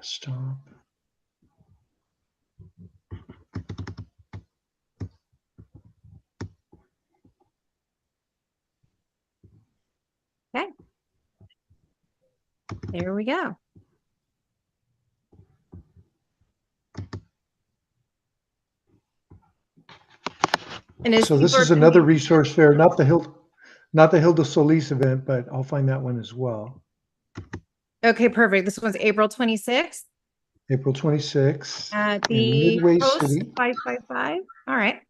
Stop. Okay. There we go. And so this is another resource fair, not the Hilda Solis event, but I'll find that one as well. Okay, perfect. This one's April 26th. April 26th. At the Midway Post City. 555. All right.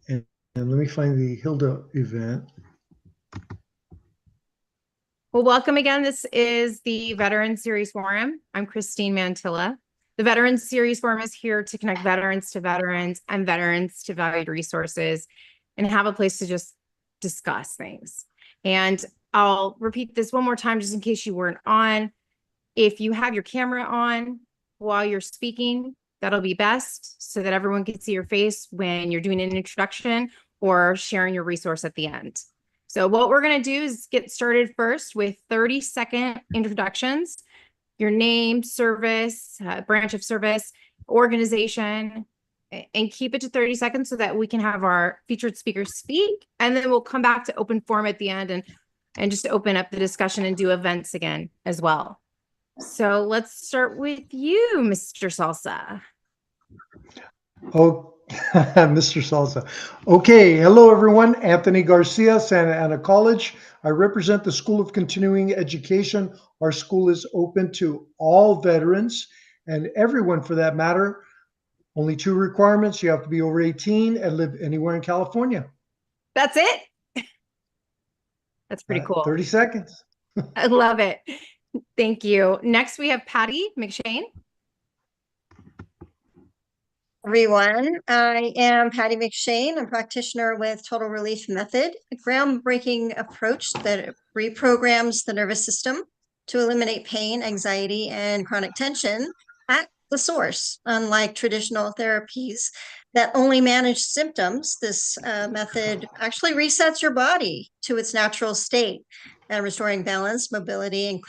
And let me find the Hilda event. Well, welcome again. This is the Veterans Series Forum. I'm Christine Mantilla. The Veterans Series Forum is here to connect veterans to veterans and veterans to valued resources and have a place to just discuss things. And I'll repeat this one more time just in case you weren't on. If you have your camera on while you're speaking, that'll be best so that everyone can see your face when you're doing an introduction or sharing your resource at the end. So what we're going to do is get started first with 30-second introductions, your name, service, branch of service, organization, and keep it to 30 seconds so that we can have our featured speakers speak. And then we'll come back to open forum at the end and just open up the discussion and do events again as well. So let's start with you, Mr. Salsa. Oh, Mr. Salsa. Okay, hello everyone. Anthony Garcia, Santa Ana College. I represent the School of Continuing Education. Our school is open to all veterans and everyone for that matter. Only 2 requirements. You have to be over 18 and live anywhere in California. That's it? That's pretty cool. 30 seconds. I love it. Thank you. Next, we have Patty McShane. Everyone, I am Patty McShane. I'm a practitioner with Total Relief Method, a groundbreaking approach that reprograms the nervous system to eliminate pain, anxiety, and chronic tension at the source. Unlike traditional therapies that only manage symptoms, this method actually resets your body to its natural state, restoring balance, mobility, and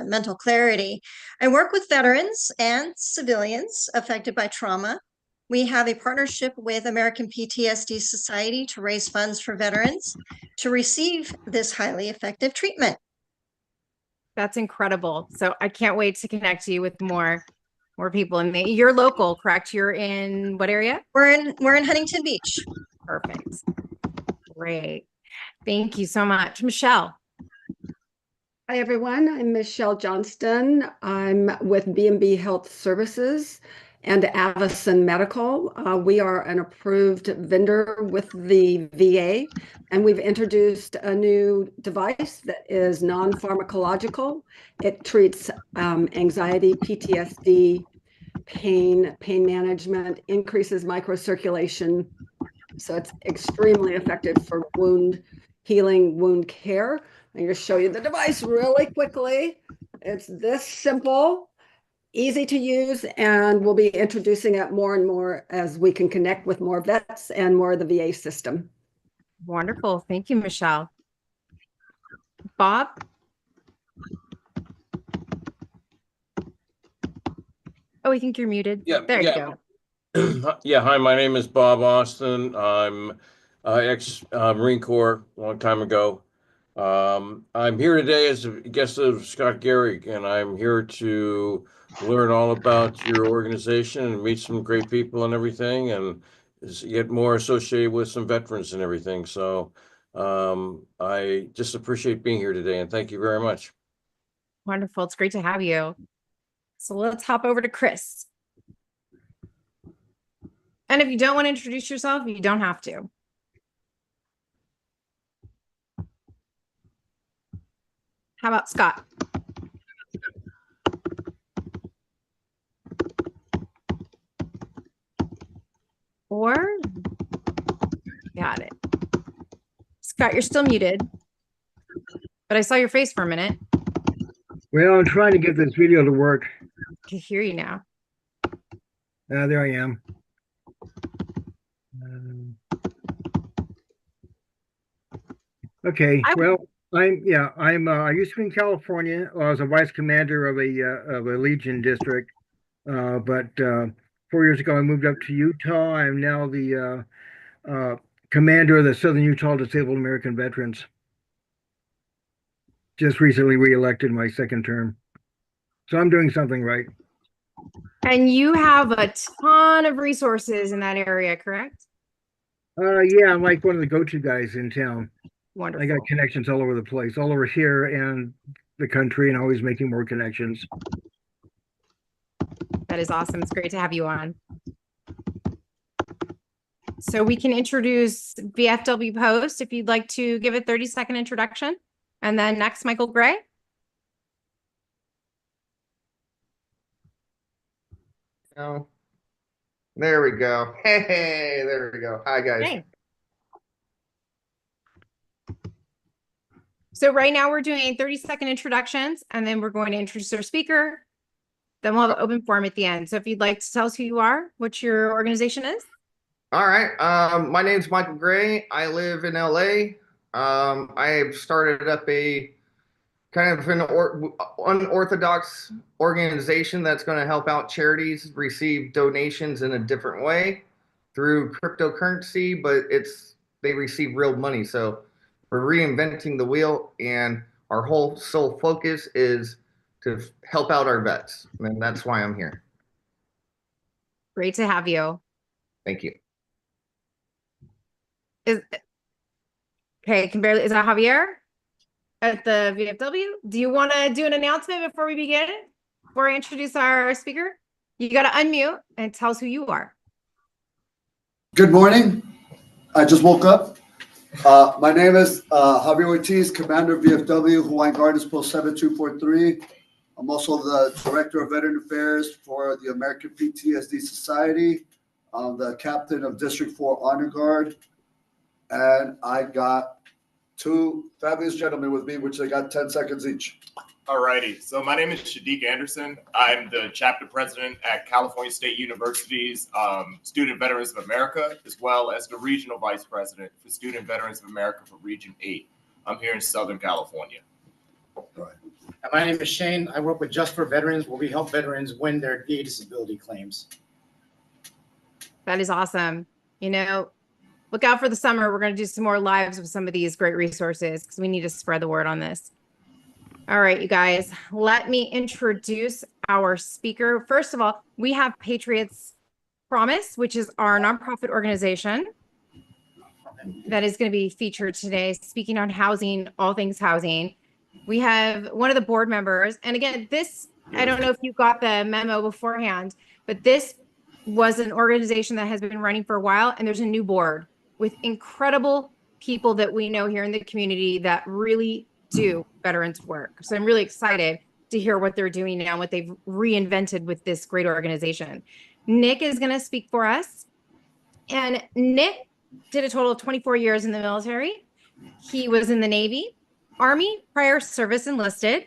mental clarity. I work with veterans and civilians affected by trauma. We have a partnership with American PTSD Society to raise funds for veterans to receive this highly effective treatment. That's incredible. So I can't wait to connect you with more people. And you're local, correct? You're in what area? We're in Huntington Beach. Perfect. Great. Thank you so much. Michelle. Hi, everyone. I'm Michelle Johnston. I'm with B&B Health Services and Avison Medical. We are an approved vendor with the VA, and we've introduced a new device that is non-pharmacological. It treats anxiety, PTSD, pain management, increases microcirculation. So it's extremely effective for wound healing, wound care. I'm going to show you the device really quickly. It's this simple, easy to use, and we'll be introducing it more and more as we can connect with more vets and more of the VA system. Wonderful. Thank you, Michelle. Bob? Oh, I think you're muted. Yeah, there you go. Yeah, hi, my name is Bob Austin. I'm ex-Marine Corps a long time ago. I'm here today as a guest of Scott Gehrig, and I'm here to learn all about your organization and meet some great people and everything, and get more associated with some veterans and everything. So I just appreciate being here today, and thank you very much. Wonderful. It's great to have you. So let's hop over to Chris. And if you don't want to introduce yourself, you don't have to. How about Scott? Or, got it. Scott, you're still muted, but I saw your face for a minute. Well, I'm trying to get this video to work. I can hear you now. There I am. Okay, well, I used to be in California. I was a vice commander of a Legion district. But 4 years ago, I moved up to Utah. I'm now the commander of the Southern Utah Disabled American Veterans. Just recently reelected my second term. So I'm doing something right. And you have a ton of resources in that area, correct? Yeah, I'm like one of the go-to guys in town. I Wonderful. got connections all over the place, all over here and the country, and always making more connections. That is awesome. It's great to have you on. So we can introduce VFW Post if you'd like to give a 30-second introduction. And then next, Michael Gray. Oh, there we go. Hey, there we go. Hi, guys. Hey. So right now we're doing 30-second introductions, and then we're going to introduce our speaker. Then we'll have an open forum at the end. So if you'd like to tell us who you are, what your organization is. All right. My name's Michael Gray. I live in LA. I started up a kind of an unorthodox organization that's going to help out charities receive donations in a different way through cryptocurrency, but they receive real money. So we're reinventing the wheel, and our whole sole focus is to help out our vets, and that's why I'm here. Great to have you. Thank you. Is that Javier at the VFW? Do you want to do an announcement before we begin? Before I introduce our speaker? You got to unmute and tell us who you are. Good morning. I just woke up. My name is Javier Ortiz, Commander of VFW, Hawaiian Gardens Post 7243. I'm also the Director of Veteran Affairs for the American PTSD Society. I'm the Captain of District 4 Honor Guard. And I got two fabulous gentlemen with me, which they got 10 seconds each. All righty. So my name is Shadiq Anderson. I'm the chapter president at California State University's Student Veterans of America, as well as the regional vice president for Student Veterans of America for Region 8. I'm here in Southern California. Right. My name is Shane. I work with Just for Veterans, where we help veterans win their VA disability claims. That is awesome. You know, look out for the summer. We're going to do some more lives with some of these great resources because we need to spread the word on this. All right, you guys, let me introduce our speaker. First of all, we have Patriots Promise, which is our nonprofit organization that is going to be featured today, speaking on housing, all things housing. We have one of the board members. And again, this, I don't know if you got the memo beforehand, but this was an organization that has been running for a while. And there's a new board with incredible people that we know here in the community that really do veterans work. So I'm really excited to hear what they're doing now, what they've reinvented with this great organization. Nick is going to speak for us. And Nick did a total of 24 years in the military. He was in the Navy, Army, prior service enlisted.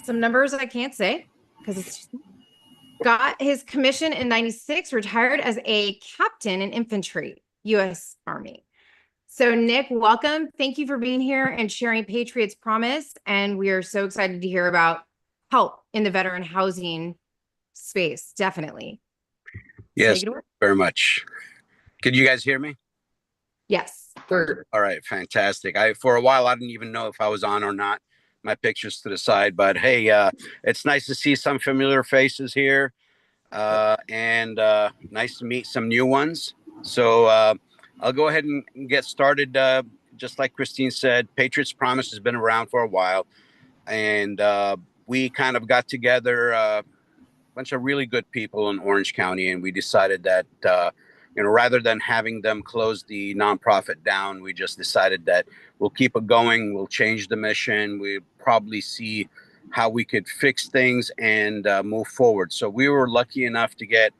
Some numbers I can't say because it's got his commission in 96, retired as a captain in infantry, U.S. Army. So Nick, welcome. Thank you for being here and sharing Patriots Promise. And we are so excited to hear about help in the veteran housing space. Definitely. Yes, very much. Could you guys hear me? Yes. Sure. All right, fantastic. For a while, I didn't even know if I was on or not. My picture's to the side, but hey, it's nice to see some familiar faces here and nice to meet some new ones. So I'll go ahead and get started. Just like Christine said, Patriots Promise has been around for a while, and we kind of got together a bunch of really good people in Orange County, and we decided that rather than having them close the nonprofit down, we just decided that we'll keep it going. We'll change the mission. We'll probably see how we could fix things and move forward. So we were lucky enough to get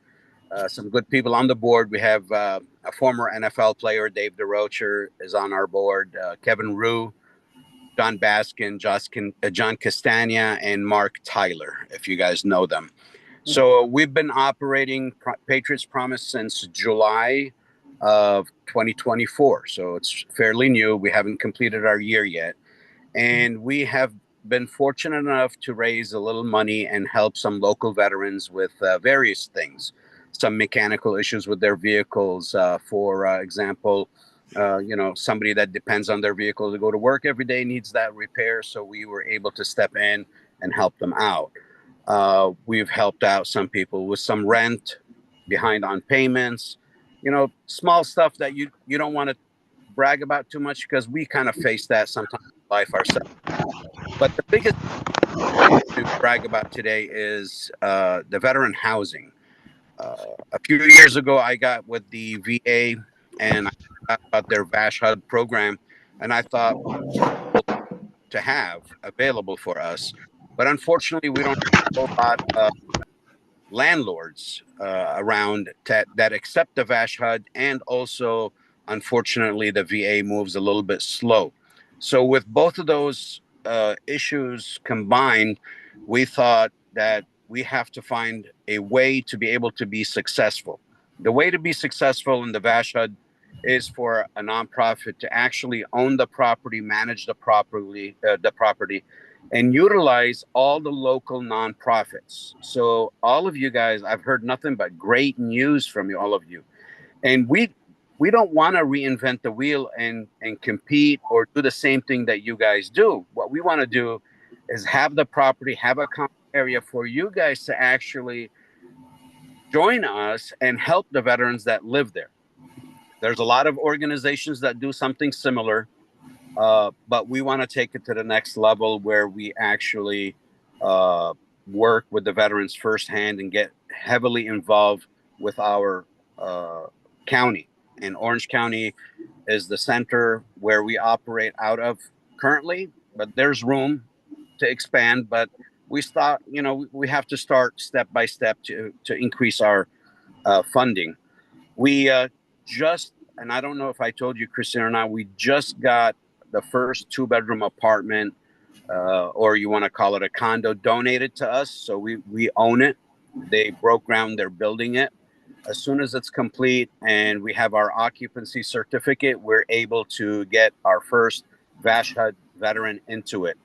some good people on the board. We have a former NFL player, Dave DeRocher, is on our board. Kevin Rue, John Baskin, John Castagna, and Mark Tyler, if you guys know them. So we've been operating Patriots Promise since July of 2024. So it's fairly new. We haven't completed our year yet. And we have been fortunate enough to raise a little money and help some local veterans with various things, some mechanical issues with their vehicles. For example, somebody that depends on their vehicle to go to work every day needs that repair. So we were able to step in and help them out. We've helped out some people with some rent, behind on payments, small stuff that you don't want to brag about too much, because we kind of face that sometimes in life ourselves. But the biggest to brag about today is the veteran housing. A few years ago, I got with the VA and I got about their VASH HUD program, and I thought to have available for us. But unfortunately, we don't have a lot of landlords around that accept the VASH HUD, and also, unfortunately, the VA moves a little bit slow. So with both of those issues combined, we thought that we have to find a way to be able to be successful. The way to be successful in the VASH HUD is for a nonprofit to actually own the property, manage the property, and utilize all the local nonprofits. So all of you guys, I've heard nothing but great news from you, all of you. And we don't want to reinvent the wheel and compete or do the same thing that you guys do. What we want to do is have the property, have a common area for you guys to actually join us and help the veterans that live there. There's a lot of organizations that do something similar, but we want to take it to the next level where we actually work with the veterans firsthand and get heavily involved with our county. And Orange County is the center where we operate out of currently, but there's room to expand. But we start, we have to start step by step to increase our funding. We and I don't know if I told you, Christine, or not, we just got the first 2-bedroom apartment, or you want to call it a condo, donated to us. So we own it. They broke ground, they're building it. As soon as it's complete and we have our occupancy certificate, we're able to get our first VASH HUD veteran into it.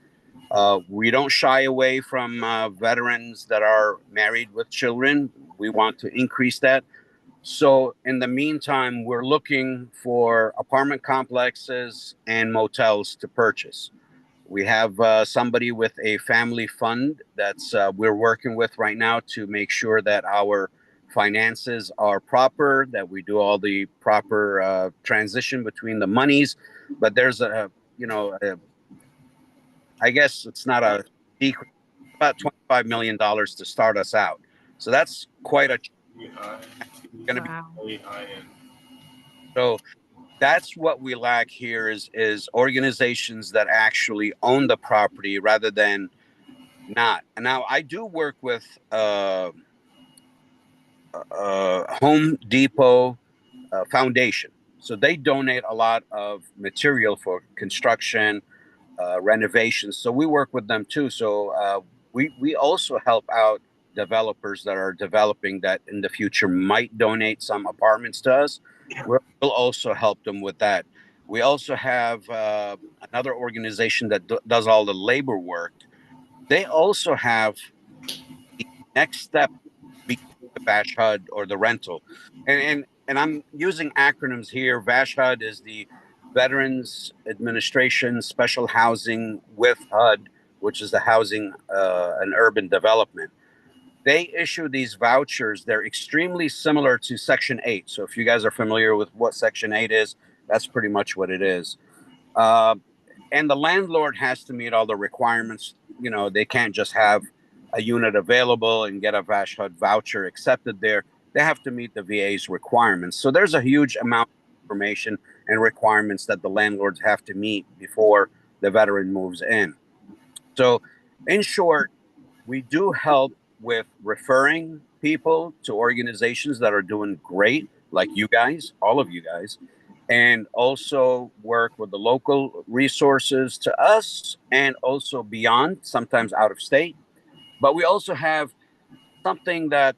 We don't shy away from veterans that are married with children. We want to increase that. So in the meantime, we're looking for apartment complexes and motels to purchase. We have somebody with a family fund that's we're working with right now to make sure that our finances are proper, that we do all the proper transition between the monies. But there's I guess it's not a secret, about $25 million to start us out. So that's quite a going to be really high end. So that's what we lack here is organizations that actually own the property rather than not. And now I do work with Home Depot Foundation. So they donate a lot of material for construction, renovations. So we work with them too. So we also help out developers that are developing that in the future might donate some apartments to us. We'll also help them with that. We also have another organization that does all the labor work. They also have the next step, the VASH HUD or the rental. And I'm using acronyms here. VASH HUD is the Veterans Administration Special Housing with HUD, which is the Housing and Urban Development. They issue these vouchers. They're extremely similar to Section 8. So if you guys are familiar with what Section 8 is, that's pretty much what it is. And the landlord has to meet all the requirements. They can't just have a unit available and get a VASH HUD voucher accepted there. They have to meet the VA's requirements. So there's a huge amount of information and requirements that the landlords have to meet before the veteran moves in. So in short, we do help with referring people to organizations that are doing great, like you guys, all of you guys, and also work with the local resources to us and also beyond, sometimes out of state. But we also have something that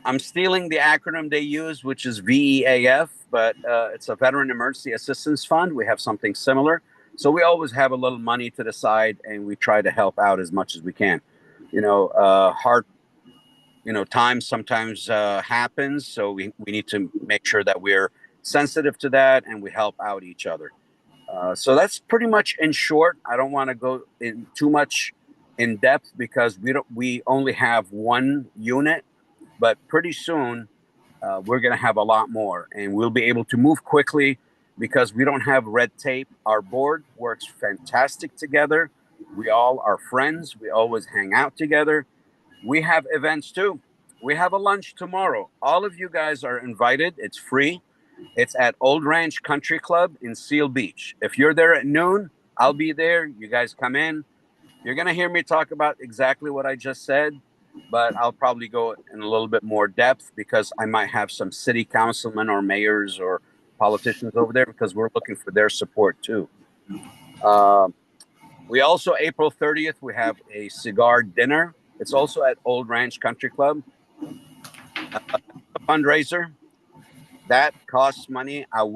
I'm stealing the acronym they use, which is VEAF, but it's a Veteran Emergency Assistance Fund. We have something similar. So we always have a little money to the side, and we try to help out as much as we can. Hard, times sometimes happens, so we need to make sure that we're sensitive to that and we help out each other. So that's pretty much in short. I don't want to go in too much in depth because we only have one unit, but pretty soon we're going to have a lot more, and we'll be able to move quickly because we don't have red tape. Our board works fantastic together. We all are friends. We always hang out together. We have events too. We have a lunch tomorrow. All of you guys are invited. It's free. It's at Old Ranch Country Club in Seal Beach. If you're there at noon, I'll be there. You guys come in. You're going to hear me talk about exactly what I just said, but I'll probably go in a little bit more depth because I might have some city councilmen or mayors or politicians over there because we're looking for their support too. We also, April 30th, we have a cigar dinner. It's also at Old Ranch Country Club. A fundraiser. That costs money. I'll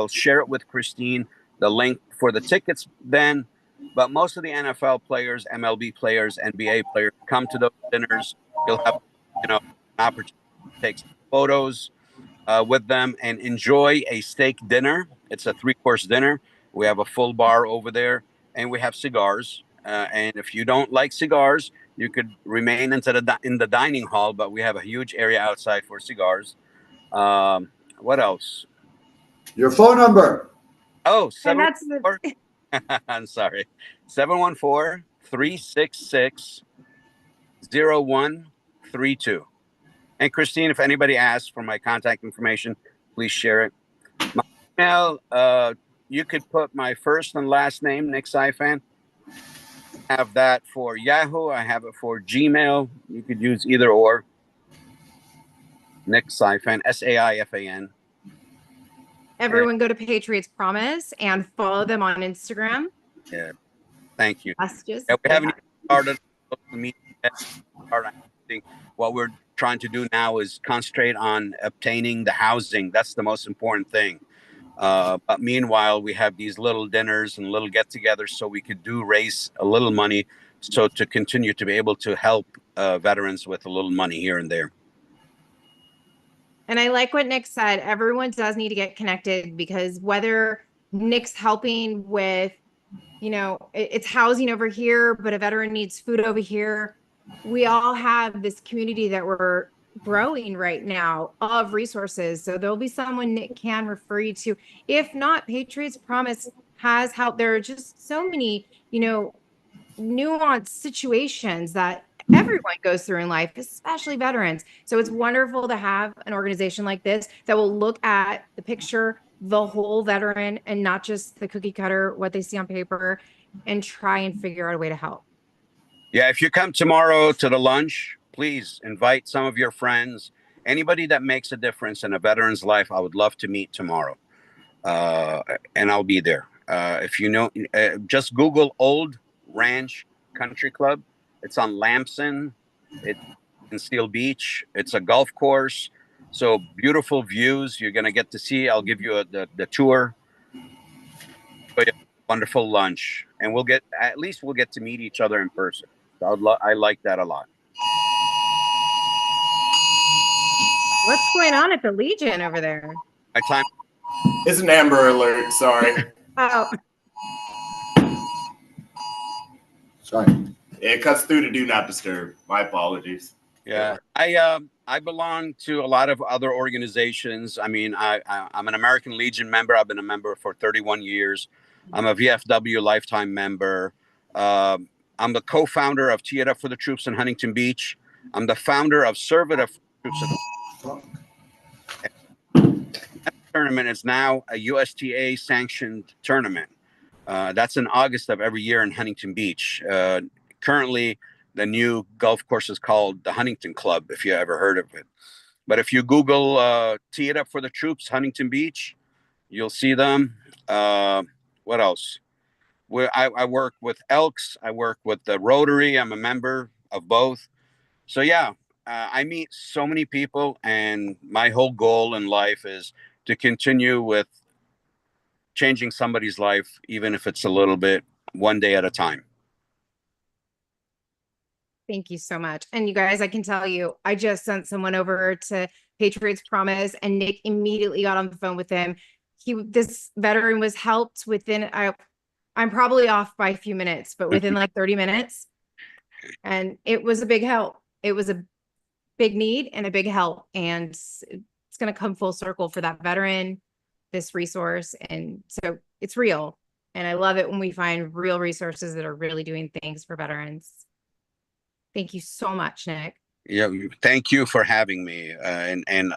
share it with Christine, the link for the tickets then. But most of the NFL players, MLB players, NBA players come to those dinners. You'll have, an opportunity to take some photos with them and enjoy a steak dinner. It's a 3-course dinner. We have a full bar over there, and we have cigars. And if you don't like cigars, you could remain in the dining hall, but we have a huge area outside for cigars. What else? Your phone number. Oh, And that's 714. I'm sorry. 714-366-0132. And Christine, if anybody asks for my contact information, please share it. My email, you could put my first and last name, Nick Saifan. Have that for Yahoo. I have it for Gmail. You could use either or. Nick Saifan, Saifan. everyone go to Patriots Promise and follow them on Instagram. Yeah, thank you. Messages. Yeah, we haven't even started social media yet. I think what we're trying to do now is concentrate on obtaining the housing. That's the most important thing. But meanwhile, we have these little dinners and little get-togethers so we could raise a little money so to continue to be able to help veterans with a little money here and there. And I like what Nick said. Everyone does need to get connected because whether Nick's helping with, it's housing over here, but a veteran needs food over here. We all have this community that we're growing right now of resources. So there'll be someone Nick can refer you to. If not, Patriots Promise has helped. There are just so many, nuanced situations that everyone goes through in life, especially veterans. So it's wonderful to have an organization like this that will look at the picture, the whole veteran, and not just the cookie cutter, what they see on paper, and try and figure out a way to help. Yeah, if you come tomorrow to the lunch, please invite some of your friends. Anybody that makes a difference in a veteran's life, I would love to meet tomorrow. And I'll be there. If just Google Old Ranch Country Club. It's on Lamson. It's in Seal Beach. It's a golf course. So beautiful views you're going to get to see. I'll give you the tour. Wonderful lunch. And we'll get to meet each other in person. So I like that a lot. What's going on at the Legion over there? My time. It's an Amber Alert. Sorry. Oh. Sorry. It cuts through to Do Not Disturb. My apologies. Yeah, I belong to a lot of other organizations. I mean, I'm an American Legion member. I've been a member for 31 years. I'm a VFW lifetime member. I'm the co-founder of Tee It Up for the Troops in Huntington Beach. I'm the founder of Serve It Up for the Troops. That tournament is now a USTA sanctioned tournament. That's in August of every year in Huntington Beach. Currently, the new golf course is called the Huntington Club, if you ever heard of it. But if you Google Tee It Up for the Troops, Huntington Beach, you'll see them. What else? I work with Elks. I work with the Rotary. I'm a member of both. So, yeah, I meet so many people. And my whole goal in life is to continue with changing somebody's life, even if it's a little bit, one day at a time. Thank you so much. And you guys, I can tell you, I just sent someone over to Patriots Promise, and Nick immediately got on the phone with him. This veteran was helped within, I'm probably off by a few minutes, but within like 30 minutes. And it was a big help. It was a big need and a big help. And it's going to come full circle for that veteran, this resource. And so it's real. And I love it when we find real resources that are really doing things for veterans. Thank you so much, Nick. Yeah, thank you for having me, and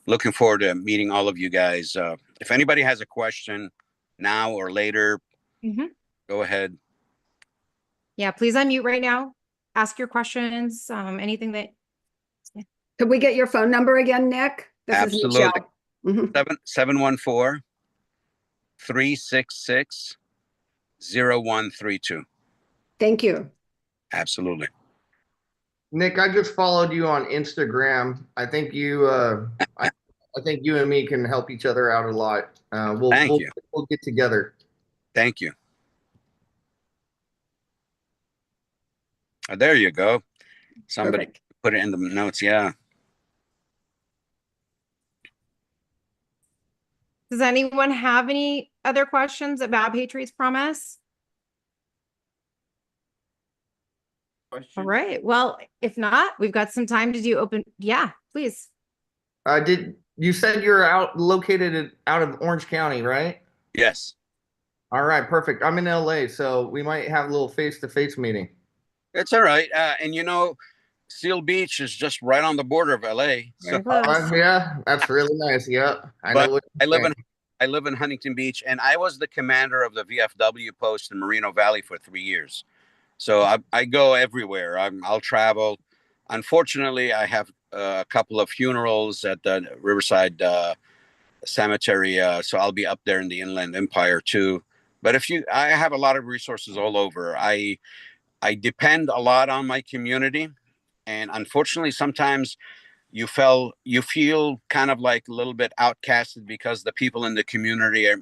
looking forward to meeting all of you guys. If anybody has a question now or later, go ahead. Yeah, please unmute right now. Ask your questions, anything that. Could we get your phone number again, Nick? This Absolutely. is Michelle. 714-366-0132. Thank you. Absolutely. Nick, I just followed you on Instagram. I think you, I think you and me can help each other out a lot. We'll get together. Thank you. There you go. Somebody put it in the notes. Yeah. Does anyone have any other questions about Patriots Promise? All right. Well, if not, we've got some time to do open. Yeah, please. Did you said you're located out of Orange County, right? Yes. All right, perfect. I'm in LA, so we might have a little face-to-face meeting. It's all right. And you know, Seal Beach is just right on the border of LA. So yeah, that's really nice. Yeah. I live in Huntington Beach, and I was the commander of the VFW post in Moreno Valley for 3 years. So I go everywhere. I'll travel. Unfortunately, I have a couple of funerals at the Riverside Cemetery, so I'll be up there in the Inland Empire too. But I have a lot of resources all over. I depend a lot on my community, and unfortunately, sometimes you feel kind of like a little bit outcasted because the people in the community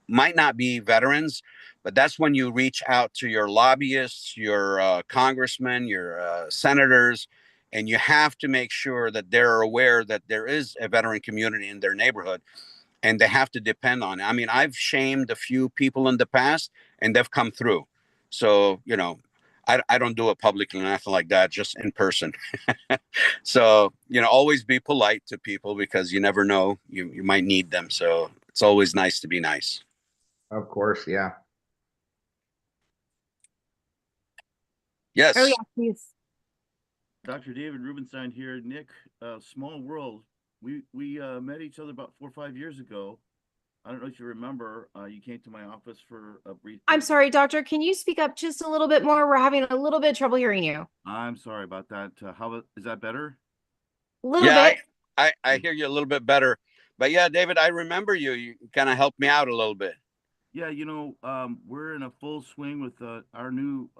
might not be veterans. But that's when you reach out to your lobbyists, your congressmen, your senators, and you have to make sure that they're aware that there is a veteran community in their neighborhood, and they have to depend on it. I mean, I've shamed a few people in the past, and they've come through. So, you know, I don't do it publicly or nothing like that, just in person. So, you know, always be polite to people because you never know, you might need them. So it's always nice to be nice. Of course, yeah. Yes. Oh, yeah, please. Dr. David Rubenstein here. Nick, small world. We met each other about 4 or 5 years ago. I don't know if you remember. You came to my office for a brief. I'm sorry, doctor. Can you speak up just a little bit more? We're having a little bit of trouble hearing you. I'm sorry about that. Is that better? A little bit. I hear you a little bit better. But yeah, David, I remember you. You kind of helped me out a little bit. Yeah, you know, we're in a full swing with our new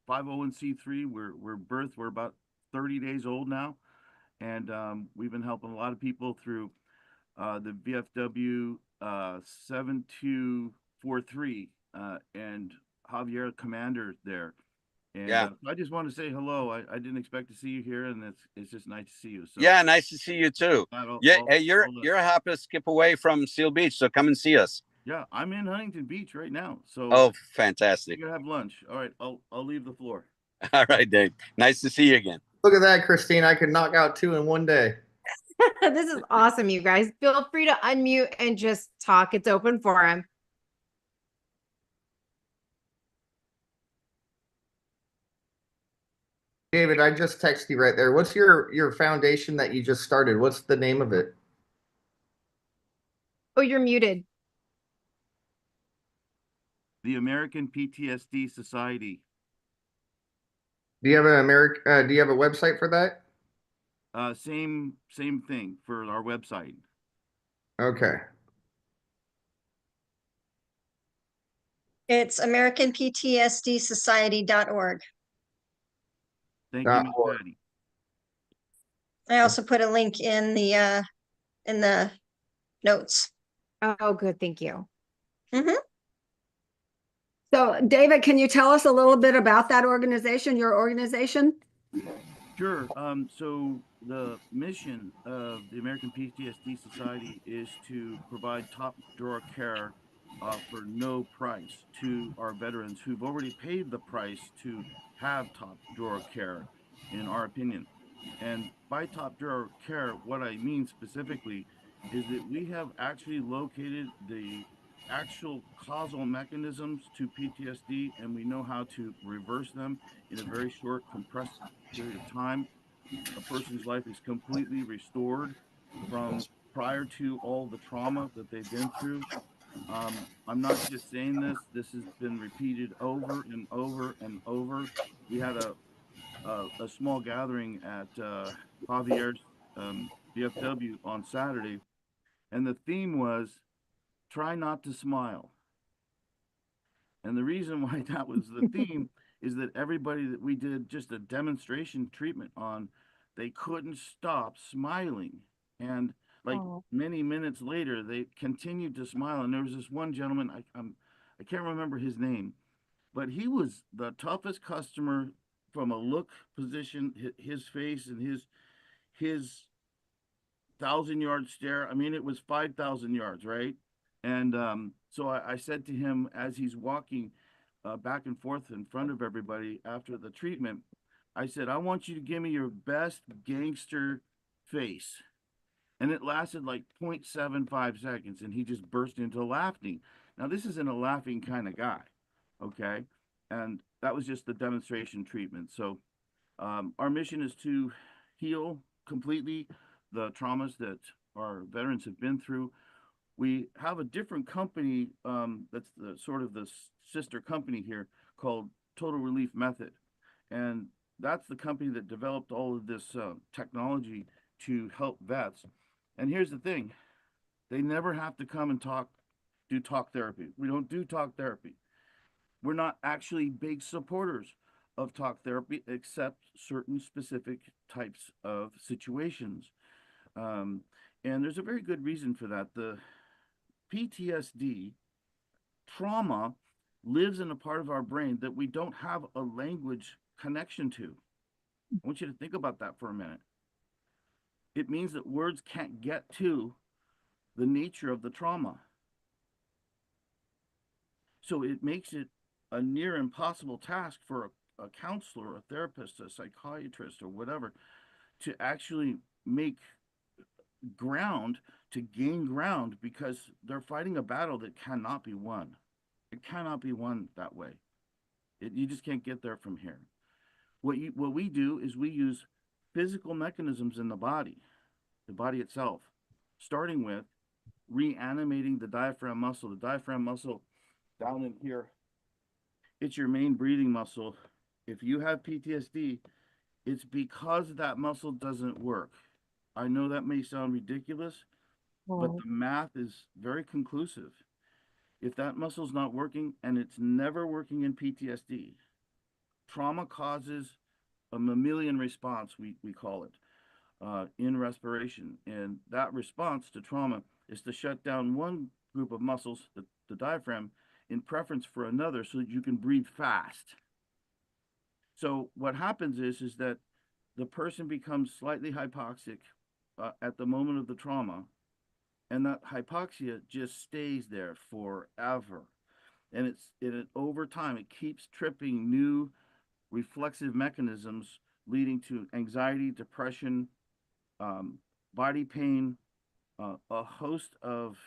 501c3. We're about 30 days old now, and we've been helping a lot of people through the VFW 7243 and Javier Commander there. And yeah, I just want to say hello. I didn't expect to see you here, and it's just nice to see you. So yeah, nice to see you too. Hey, you're a hop a skip away from Seal Beach, so come and see us. Yeah, I'm in Huntington Beach right now. So oh, fantastic. We're gonna have lunch. All right, I'll leave the floor. All right, Dave. Nice to see you again. Look at that, Christine. I could knock out 2 in one day. This is awesome, you guys. Feel free to unmute and just talk. It's open forum. David, I just texted you right there. What's your foundation that you just started? What's the name of it? Oh, you're muted. The American PTSD Society. Do you have do you have a website for that? Same thing for our website. Okay. It's AmericanPTSDSociety.org. Thank you, Ms. Patty. I also put a link in the notes. Oh, good. Thank you. So David, can you tell us a little bit about that organization, your organization? Sure. So the mission of the American PTSD Society is to provide top drawer care for no price to our veterans who've already paid the price to have top drawer care, in our opinion. And by top drawer care, what I mean specifically is that we have actually located the actual causal mechanisms to PTSD, and we know how to reverse them in a very short, compressed period of time. A person's life is completely restored from prior to all the trauma that they've been through. I'm not just saying this, this has been repeated over and over and over. We had a small gathering at Javier's VFW on Saturday, and the theme was try not to smile. And the reason why that was the theme is that everybody that we did just a demonstration treatment on, they couldn't stop smiling. And like many minutes later, they continued to smile. And there was this one gentleman, I can't remember his name, but he was the toughest customer from a look position, his face and his 1,000-yard stare. I mean, it was 5,000 yards, right? And so I said to him as he's walking back and forth in front of everybody after the treatment, I said, I want you to give me your best gangster face. And it lasted like 0.75 seconds, and he just burst into laughing. Now, this isn't a laughing kind of guy, okay? And that was just the demonstration treatment. So our mission is to heal completely the traumas that our veterans have been through. We have a different company that's the sort of the sister company here called Total Relief Method. And that's the company that developed all of this technology to help vets. And here's the thing, they never have to come and do talk therapy. We don't do talk therapy. We're not actually big supporters of talk therapy, except certain specific types of situations. And there's a very good reason for that. The PTSD trauma lives in a part of our brain that we don't have a language connection to. I want you to think about that for a minute. It means that words can't get to the nature of the trauma. So it makes it a near impossible task for a counselor, a therapist, a psychiatrist, or whatever, to actually make ground, to gain ground, because they're fighting a battle that cannot be won. It cannot be won that way. You just can't get there from here. What we do is we use physical mechanisms in the body itself, starting with reanimating the diaphragm muscle. The diaphragm muscle down in here, it's your main breathing muscle. If you have PTSD, it's because that muscle doesn't work. I know that may sound ridiculous, but the math is very conclusive. If that muscle's not working, and it's never working in PTSD, trauma causes a mammalian response, we call it, in respiration. And that response to trauma is to shut down one group of muscles, the diaphragm, in preference for another so that you can breathe fast. So what happens is that the person becomes slightly hypoxic at the moment of the trauma, and that hypoxia just stays there forever. And over time, it keeps tripping new reflexive mechanisms leading to anxiety, depression, body pain, a host of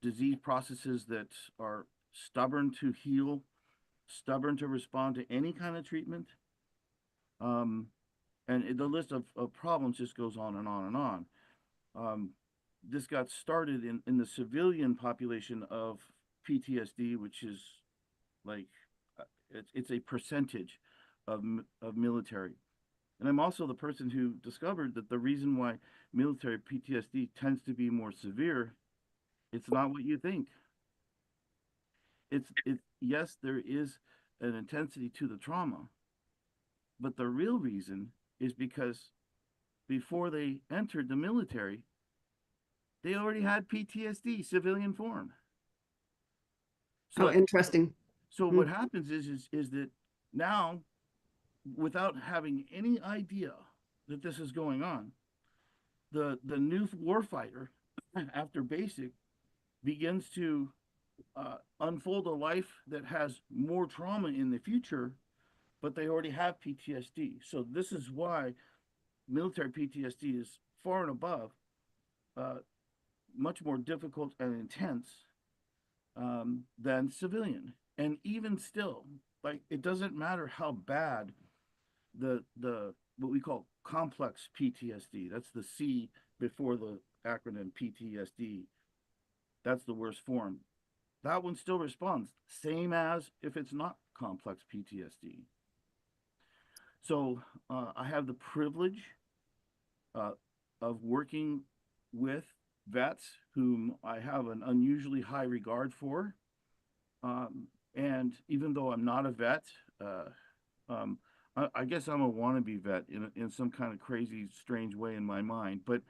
disease processes that are stubborn to heal, stubborn to respond to any kind of treatment. And the list of problems just goes on and on and on. This got started in the civilian population of PTSD, which is like, it's a percentage of military. And I'm also the person who discovered that the reason why military PTSD tends to be more severe, it's not what you think. Yes, there is an intensity to the trauma, but the real reason is because before they entered the military, they already had PTSD, civilian form. Oh, interesting. So what happens is that now, without having any idea that this is going on, the new warfighter after basic begins to unfold a life that has more trauma in the future, but they already have PTSD. So this is why military PTSD is far and above much more difficult and intense than civilian. And even still, like, it doesn't matter how bad the what we call complex PTSD, that's the C before the acronym PTSD, that's the worst form. That one still responds, same as if it's not complex PTSD. So I have the privilege of working with vets whom I have an unusually high regard for. And even though I'm not a vet, I guess I'm a wannabe vet in some kind of crazy, strange way in my mind. But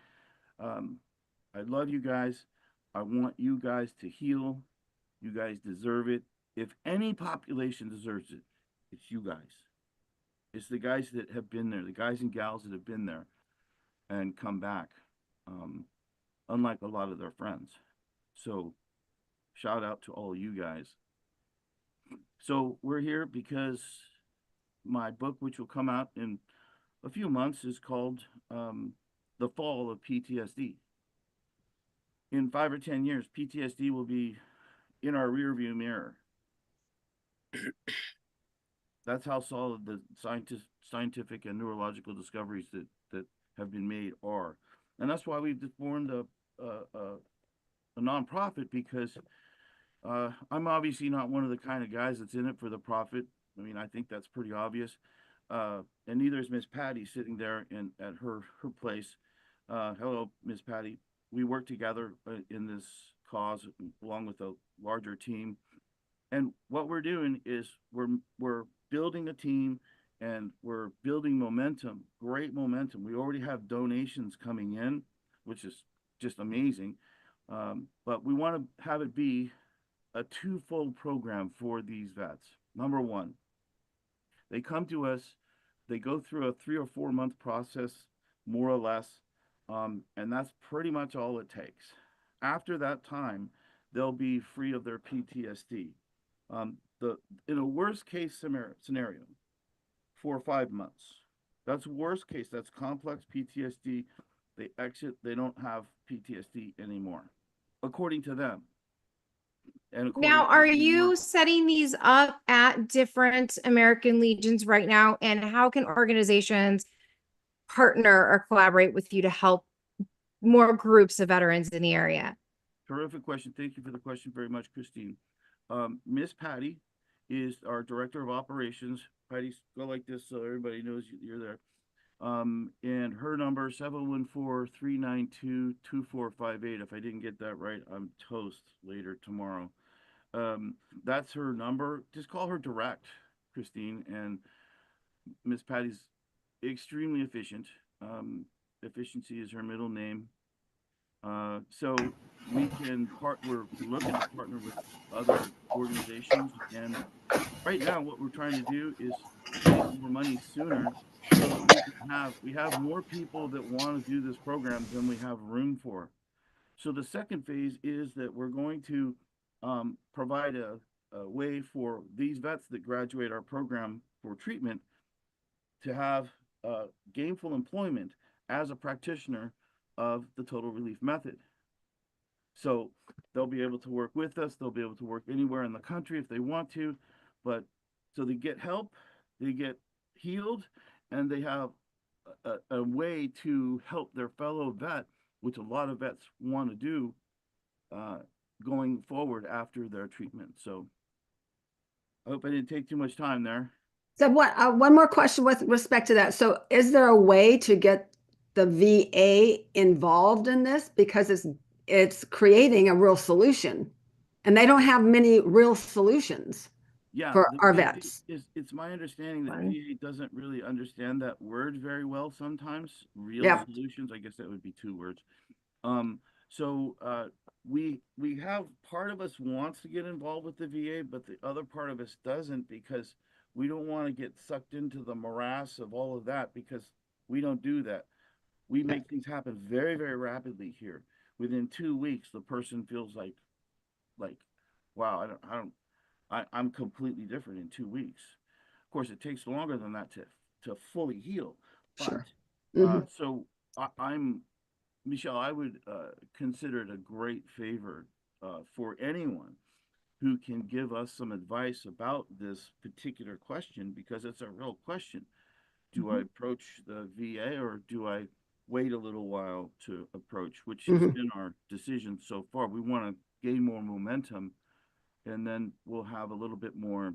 I love you guys. I want you guys to heal. You guys deserve it. If any population deserves it, it's you guys. It's the guys that have been there, the guys and gals that have been there and come back, unlike a lot of their friends. So shout out to all you guys. So we're here because my book, which will come out in a few months, is called The Fall of PTSD. In 5 or 10 years, PTSD will be in our rearview mirror. That's how solid the scientific and neurological discoveries that have been made are. And that's why we've formed a nonprofit, because I'm obviously not one of the kind of guys that's in it for the profit. I mean, I think that's pretty obvious. And neither is Miss Patty sitting there at her place. Hello, Miss Patty. We work together in this cause along with a larger team. And what we're doing is we're building a team and we're building momentum, great momentum. We already have donations coming in, which is just amazing. But we want to have it be a twofold program for these vets. Number one, they come to us, they go through a 3 or 4 month process, more or less, and that's pretty much all it takes. After that time, they'll be free of their PTSD. In a worst case scenario, 4 or 5 months. That's worst case. That's complex PTSD. They exit. They don't have PTSD anymore, according to them. And now, are you setting these up at different American Legions right now? And how can organizations partner or collaborate with you to help more groups of veterans in the area? Terrific question. Thank you for the question very much, Christine. Miss Patty is our director of operations. Patty, go like this so everybody knows you're there. And her number 714-392-2458. If I didn't get that right, I'm toast later tomorrow. That's her number. Just call her direct, Christine. And Miss Patty's extremely efficient. Efficiency is her middle name. So we can we're looking to partner with other organizations, and right now what we're trying to do is raise more money sooner so that we have more people that want to do this program than we have room for. So the second phase is that we're going to provide a way for these vets that graduate our program for treatment to have gainful employment as a practitioner of the total relief method. So they'll be able to work with us. They'll be able to work anywhere in the country if they want to, but so they get help, they get healed, and they have a way to help their fellow vet, which a lot of vets want to do going forward after their treatment. So I hope I didn't take too much time there. So one more question with respect to that. So is there a way to get the VA involved in this, because it's creating a real solution, and they don't have many real solutions for our vets? It's my understanding that VA doesn't really understand that word very well sometimes. Real solutions, I guess that would be 2 words. So we have, part of us wants to get involved with the VA, but the other part of us doesn't, because we don't want to get sucked into the morass of all of that, because we don't do that. We make things happen very, very rapidly here. Within 2 weeks, the person feels like, wow, I'm completely different in 2 weeks. Of course, it takes longer than that to fully heal. But, Sure. Mhm. so I'm, Michelle, I would consider it a great favor for anyone who can give us some advice about this particular question, because it's a real question. Do I approach the VA, or do I wait a little while to approach, which has been our decision so far. We want to gain more momentum, and then we'll have a little bit more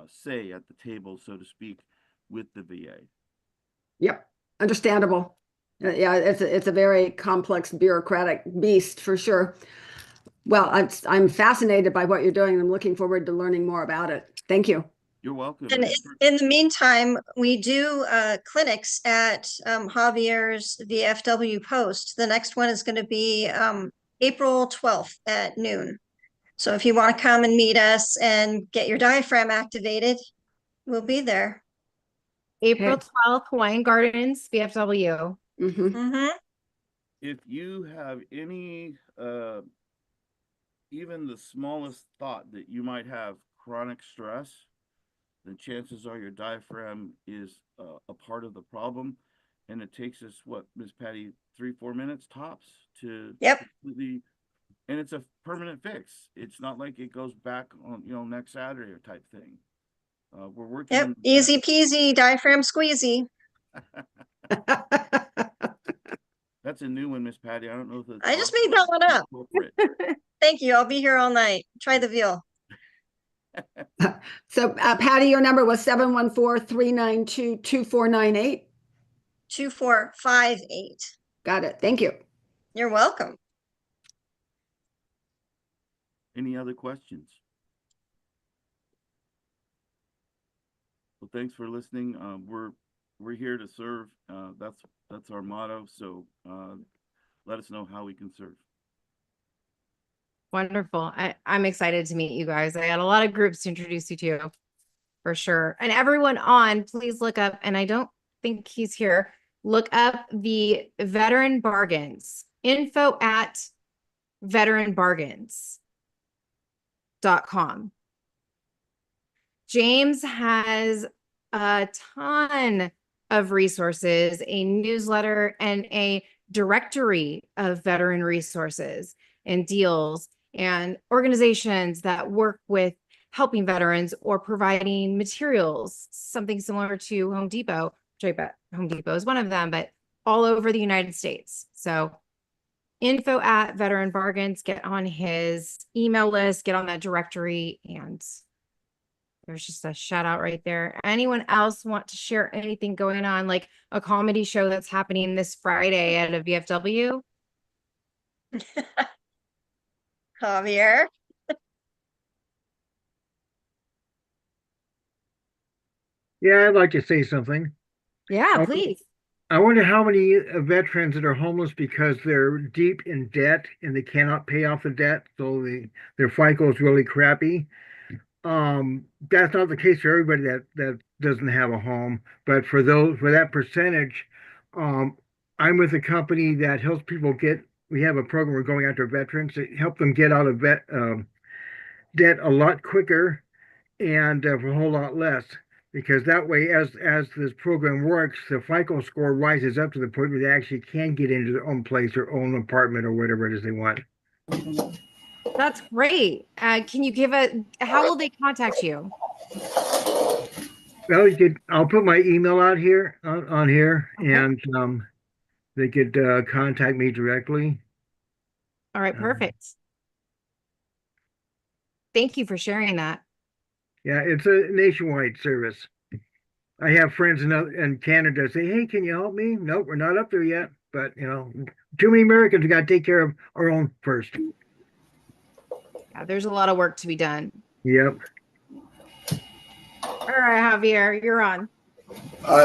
say at the table, so to speak, with the VA. Yep, understandable. Yeah, it's a very complex bureaucratic beast for sure. Well, I'm fascinated by what you're doing. I'm looking forward to learning more about it. Thank you. You're welcome. And in the meantime, we do clinics at Javier's VFW post. The next one is going to be April 12th at noon. So if you want to come and meet us and get your diaphragm activated, we'll be there. April 12th, Hawaiian Gardens, VFW. If you have any, even the smallest thought that you might have chronic stress, then chances are your diaphragm is a part of the problem. And it takes us, what, Ms. Patty, 3-4 minutes tops to completely, and it's a permanent fix. It's not like it goes back on, next Saturday or type thing. We're working. Yep, easy peasy diaphragm squeezy. That's a new one, Miss Patty. I don't know if it's. I just made that one up. Thank you. I'll be here all night. Try the veal. So, Patty, your number was 714-392-2498. 2458. Got it. Thank you. You're welcome. Any other questions? Well, thanks for listening. We're here to serve. That's our motto. So let us know how we can serve. Wonderful. I'm excited to meet you guys. I got a lot of groups to introduce you to, for sure. And everyone on, please look up, and I don't think he's here, look up the Veteran Bargains, info@veteranbargains.com. James has a ton of resources, a newsletter, and a directory of veteran resources and deals and organizations that work with helping veterans or providing materials, something similar to Home Depot, which I bet Home Depot is one of them, but all over the United States. So info@Veteran Bargains, get on his email list, get on that directory, and there's just a shout out right there. Anyone else want to share anything going on, like a comedy show that's happening this Friday at a VFW? Javier. Yeah, I'd like to say something. Yeah, please. I wonder how many veterans that are homeless because they're deep in debt and they cannot pay off the debt, so their FICO is really crappy. That's not the case for everybody that doesn't have a home, but for that percentage, I'm with a company that helps people we have a program we're going after veterans to help them get out of debt a lot quicker and for a whole lot less. Because that way, as this program works, the FICO score rises up to the point where they actually can get into their own place or own apartment or whatever it is they want. That's great. Can you give how will they contact you? Well, I'll put my email out here on here, okay. And they could contact me directly. All right, perfect. Thank you for sharing that. Yeah, it's a nationwide service. I have friends in Canada say, "Hey, can you help me?" Nope, we're not up there yet. But too many Americans, we got to take care of our own first. Yeah, there's a lot of work to be done. Yep. All right, Javier, you're on.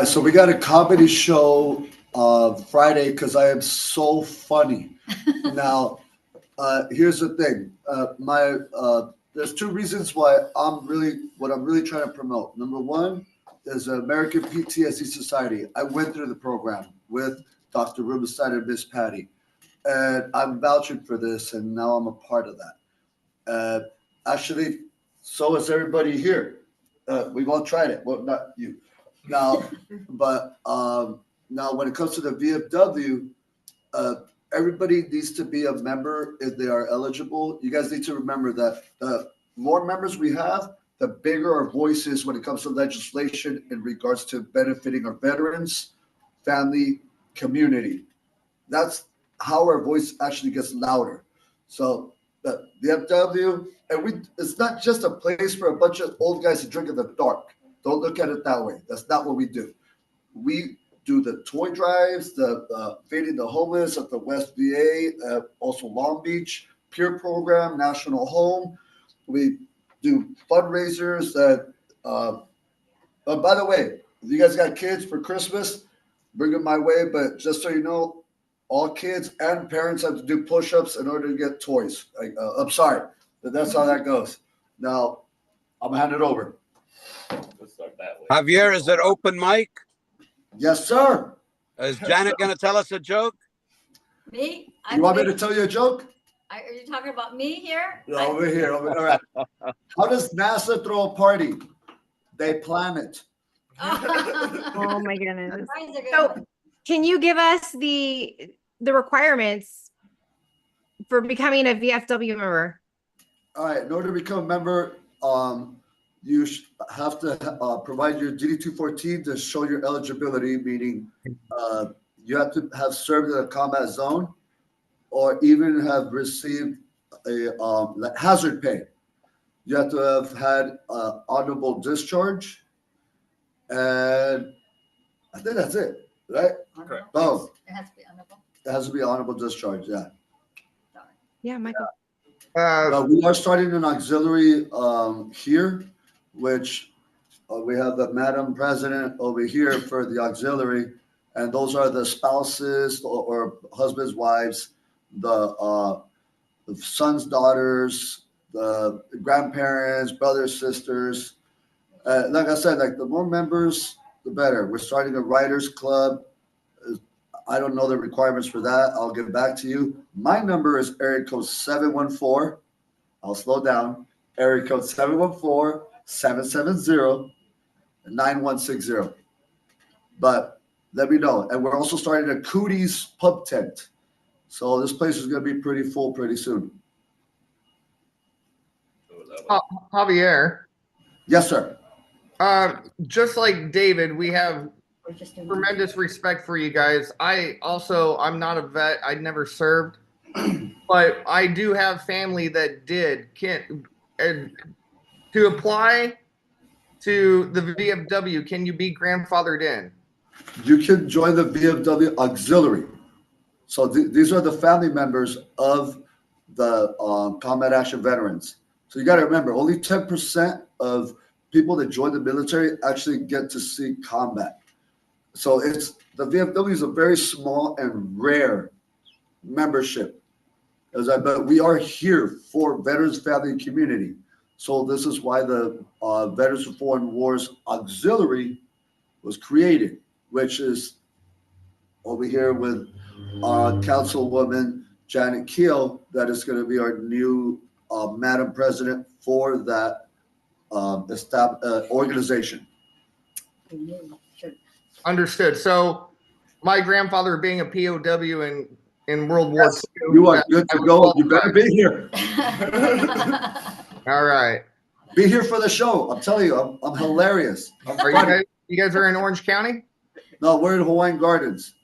So we got a comedy show Friday because I am so funny. Now, here's the thing. There's two reasons why I'm really trying to promote. Number one is the American PTSD Society. I went through the program with Dr. Rubenstein and Miss Patty, and I'm vouching for this, and now I'm a part of that. Actually, so is everybody here. We've all tried it. Well, not you. Now, but now when it comes to the VFW, everybody needs to be a member if they are eligible. You guys need to remember that the more members we have, the bigger our voice is when it comes to legislation in regards to benefiting our veterans, family, community. That's how our voice actually gets louder. So the VFW, and it's not just a place for a bunch of old guys to drink in the dark. Don't look at it that way. That's not what we do. We do the toy drives, the feeding the homeless at the West VA, also Long Beach, peer program, National Home. We do fundraisers that, by the way, if you guys got kids for Christmas, bring them my way. But just so you know, all kids and parents have to do push-ups in order to get toys. I'm sorry, but that's how that goes. Now, I'm gonna hand it over. Let's start that way. Javier, is it open mic? Yes, sir. Is Janet going to tell us a joke? Me? You want me to tell you a joke? Are you talking about me here? No, over here. All right. How does NASA throw a party? They plan it. Oh my goodness. Mine's a good So one. can you give us the requirements for becoming a VFW member? All right. In order to become a member, you have to provide your DD-214 to show your eligibility, meaning you have to have served in a combat zone or even have received a hazard pay. You have to have had honorable discharge, and I think that's it, right? Correct. Oh, It has to be honorable. it has to be honorable discharge, yeah. Yeah, Michael. We are starting an auxiliary here, which we have the Madam President over here for the auxiliary, and those are the spouses or husbands, wives, the sons, daughters, the grandparents, brothers, sisters. Like I said, like the more members, the better. We're starting a writers club. I don't know the requirements for that. I'll get back to you. My number is area code 714. I'll slow down. Area code 714-770-9160. But let me know. And we're also starting a Cooties pub tent. So this place is going to be pretty full pretty soon. Javier, Yes, sir. just like David, we have We're just doing tremendous respect for you guys. I'm not a vet. I never served, but I do have family that did. And to apply to the VFW, can you be grandfathered in? You can join the VFW auxiliary. So these are the family members of the combat action veterans. So you got to remember, only 10% of people that join the military actually get to see combat. So the VFW is a very small and rare membership. But we are here for veterans, family, and community. So this is why the Veterans of Foreign Wars Auxiliary was created, which is over here with Councilwoman Janet Keel. That is going to be our new Madam President for that organization. Understood. So my grandfather being a POW in World War Yes, II. you are good to go. You better be here. All right. Be here for the show. I'm telling you, I'm hilarious. Are you guys are in Orange County? No, we're in Hawaiian Gardens.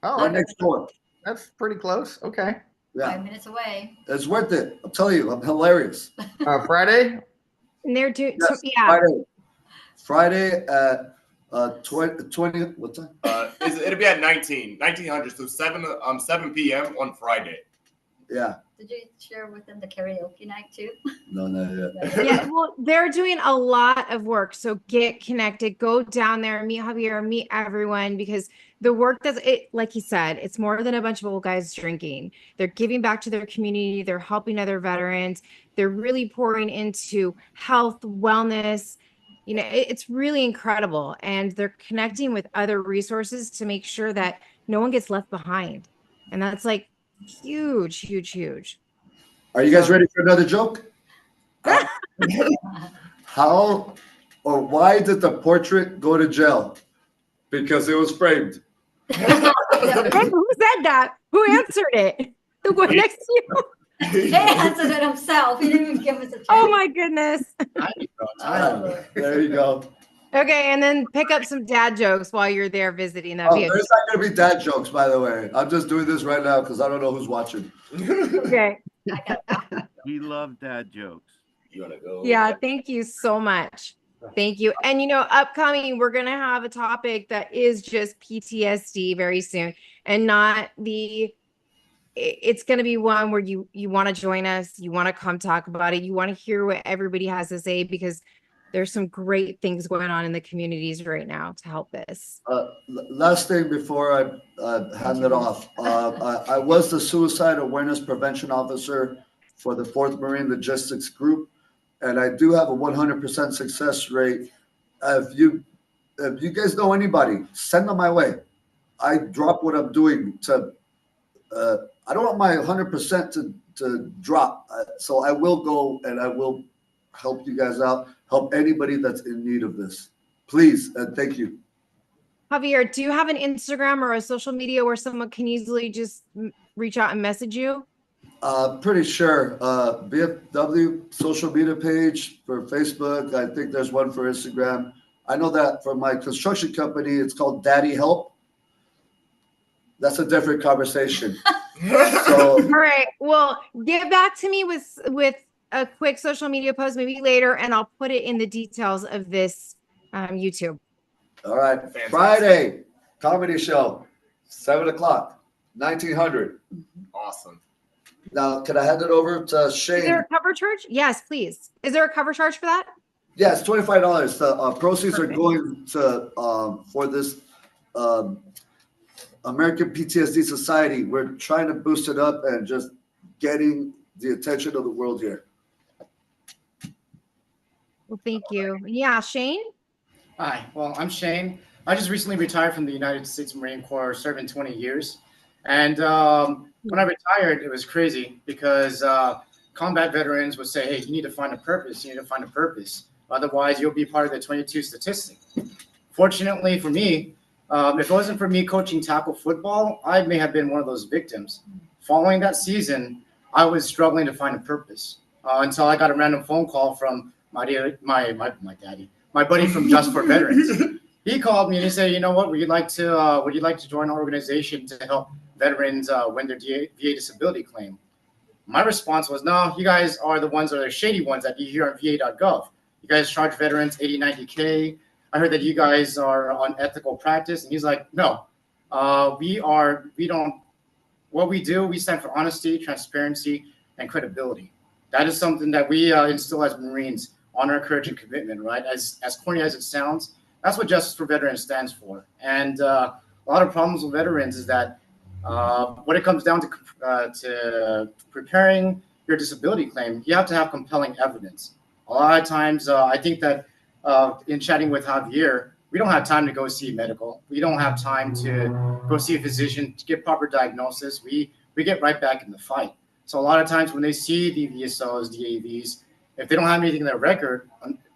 Oh, Right okay. next door. That's pretty close. Okay. Yeah, 5 minutes away. it's worth it. I'm telling you, I'm hilarious. Friday? And they're doing, Yes, yeah. Friday at 20, what time? It'll be at 1900, so 7 p.m. on Friday. Yeah. Did you share with them the karaoke night too? No, not yet. Yeah, well, they're doing a lot of work. So get connected, go down there, meet Javier, meet everyone, because the work that's it, like he said, it's more than a bunch of old guys drinking. They're giving back to their community, they're helping other veterans, they're really pouring into health, wellness. You know, it's really incredible. And they're connecting with other resources to make sure that no one gets left behind. And that's like huge, huge, huge. Are you guys ready for another joke? How or why did the portrait go to jail? Because it was framed. Hey, who said that? Who answered it? The one next to you. He answered it himself. He didn't even give us a chance. Oh my goodness. There you go. Okay, and then pick up some dad jokes while you're there visiting that Oh, vehicle. there's not going to be dad jokes, by the way. I'm just doing this right now because I don't know who's watching. Okay. We love dad jokes. You want to go? Yeah, thank you so much. Thank you. And you know, upcoming, we're going to have a topic that is just PTSD very soon, and not it's going to be one where you want to join us, you want to come talk about it, you want to hear what everybody has to say, because there's some great things going on in the communities right now to help this. Last thing before I hand it off. I was the Suicide Awareness Prevention Officer for the 4th Marine Logistics Group, and I do have a 100% success rate. If you guys know anybody, send them my way. I drop what I'm doing to, I don't want my 100% to drop. So I will go and I will help you guys out, help anybody that's in need of this. Please, and thank you. Javier, do you have an Instagram or a social media where someone can easily just reach out and message you? Pretty sure. VFW social media page for Facebook. I think there's one for Instagram. I know that for my construction company, it's called Daddy Help. That's a different conversation. So, all right. Well, get back to me with a quick social media post maybe later, and I'll put it in the details of this YouTube. all right. Fantastic. Friday, comedy show, 7 o'clock, 1900. Awesome. Now, can I hand it over to Is Shane? there a cover charge? Yes, please. Is there a cover charge for that? Yeah, it's $25. The proceeds Perfect. are going to for this American PTSD Society. We're trying to boost it up and just getting the attention of the world here. Well, thank you. Yeah, Shane? Hi, well, I'm Shane. I just recently retired from the United States Marine Corps, serving 20 years. And when I retired, it was crazy because combat veterans would say, hey, you need to find a purpose. You need to find a purpose. Otherwise, you'll be part of the 22 statistic. Fortunately for me, if it wasn't for me coaching tackle football, I may have been one of those victims. Following that season, I was struggling to find a purpose until I got a random phone call from my buddy from Just for Veterans. He called me and he said, you know what, would you like to join our organization to help veterans win their VA disability claim? My response was, no, you guys are the ones that are the shady ones that you hear on VA.gov. You guys charge veterans 80, 90K. I heard that you guys are on ethical practice. And he's like, no, we don't, what we do, we stand for honesty, transparency, and credibility. That is something that we instill as Marines, honor, courage, and commitment, right? As corny as it sounds, that's what Justice for Veterans stands for. And a lot of problems with veterans is that when it comes down to preparing your disability claim, you have to have compelling evidence. A lot of times, I think that in chatting with Javier, we don't have time to go see medical. We don't have time to go see a physician to get proper diagnosis. We get right back in the fight. So a lot of times when they see the VSOs, DAVs, if they don't have anything in their record,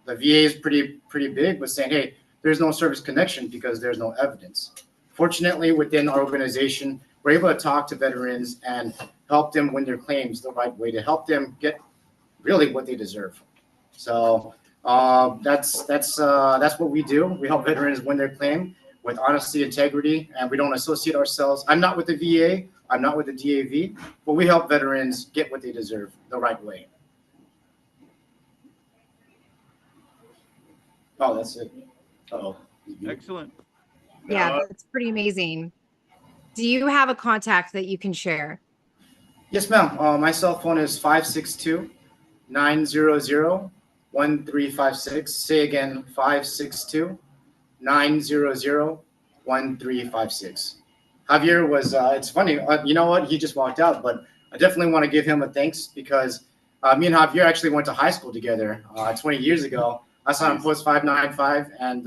the VA is pretty big with saying, hey, there's no service connection because there's no evidence. Fortunately, within our organization, we're able to talk to veterans and help them win their claims the right way to help them get really what they deserve. So that's what we do. We help veterans win their claim with honesty, integrity, and we don't associate ourselves. I'm not with the VA. I'm not with the DAV, but we help veterans get what they deserve the right way. Oh, that's it. Uh-oh. Excellent. Yeah, that's pretty amazing. Do you have a contact that you can share? Yes, ma'am. My cell phone is 562-900-1356. Say again, 562-900-1356. Javier was, it's funny, you know what? He just walked out, but I definitely want to give him a thanks because me and Javier actually went to high school together 20 years ago. I saw him post 595 and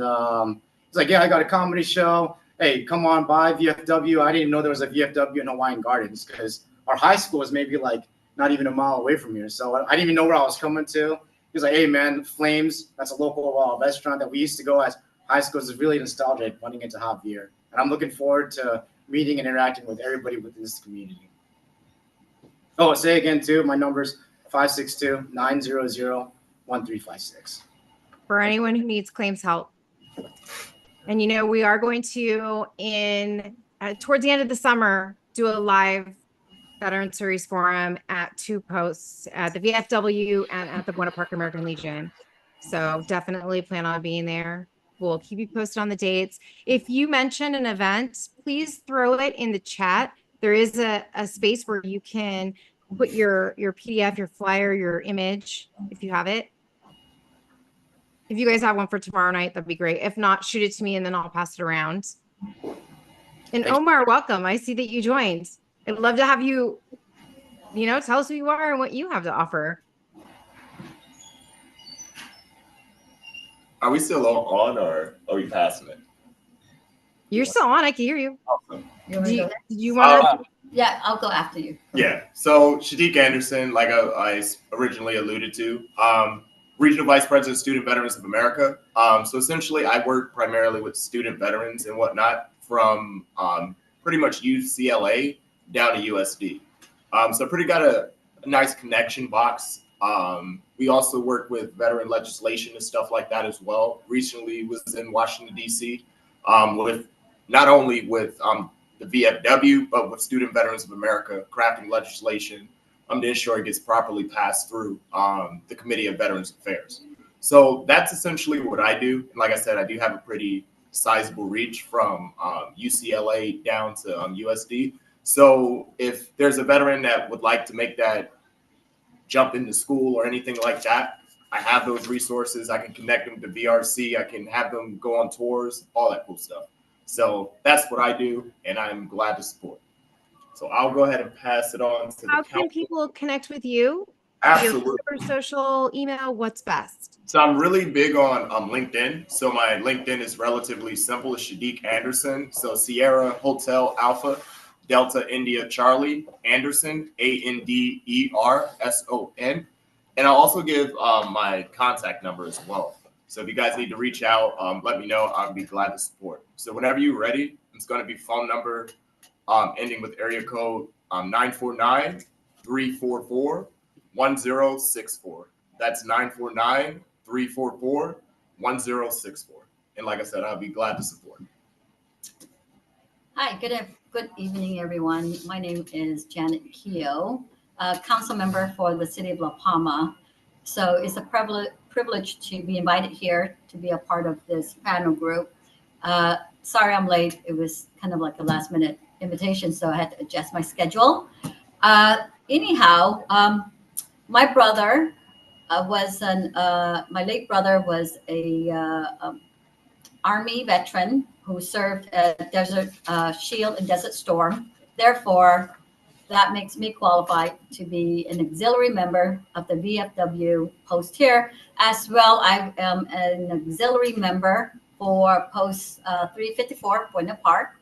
he's like, yeah, I got a comedy show. Hey, come on by VFW. I didn't know there was a VFW in Hawaiian Gardens because our high school is maybe like not even a mile away from here. So I didn't even know where I was coming to. He was like, hey, man, Flames, that's a local restaurant that we used to go as high school. Is really nostalgic running into Javier. And I'm looking forward to meeting and interacting with everybody within this community. Oh, say again, too, my number's 562-900-1356. For anyone who needs claims help. And, you know, we are going to, towards the end of the summer, do a live Veteran Series Forum at 2 posts at the VFW and at the Buena Park American Legion. So definitely plan on being there. We'll keep you posted on the dates. If you mention an event, please throw it in the chat. There is a space where you can put your PDF, your flyer, your image, if you have it. If you guys have one for tomorrow night, that'd be great. If not, shoot it to me and then I'll pass it around. And Omar, welcome. I see that you joined. I'd love to have you, tell us who you are and what you have to offer. Are we still on or are we passing it? You're still on. I can hear you. Awesome. Do you want to? Yeah, I'll go after you. Yeah. So Shadiq Anderson, like I originally alluded to, Regional Vice President, Student Veterans of America. So essentially, I work primarily with student veterans and whatnot from pretty much UCLA down to USD. So pretty got a nice connection box. We also work with veteran legislation and stuff like that as well. Recently was in Washington, D.C. With not only with the VFW, but with Student Veterans of America, crafting legislation to ensure it gets properly passed through the Committee of Veterans Affairs. So that's essentially what I do. And like I said, I do have a pretty sizable reach from UCLA down to USD. So if there's a veteran that would like to make that jump into school or anything like that, I have those resources. I can connect them to VRC. I can have them go on tours, all that cool stuff. So that's what I do, and I'm glad to support. So I'll go ahead and pass it on to How can people connect with you? Absolutely. Your social, email, what's best? So I'm really big on LinkedIn. So my LinkedIn is relatively simple. It's Shadiq Anderson. So Sierra Hotel Alpha Delta India Charlie Anderson, ANDERSON. And I'll also give my contact number as well. So if you guys need to reach out, let me know. I'll be glad to support. So whenever you're ready, it's going to be phone number ending with area code 949-344-1064. That's 949-344-1064. And like I said, I'll be glad to support. Hi, good evening, everyone. My name is Janet Keogh, council member for the city of La Palma. So it's a privilege to be invited here to be a part of this panel group. Sorry I'm late. It was kind of like a last minute invitation, so I had to adjust my schedule. Anyhow, my brother my late brother was a Army veteran who served at Desert Shield and Desert Storm. Therefore, that makes me qualified to be an auxiliary member of the VFW post here. As well, I am an auxiliary member for post 354 Buena Park.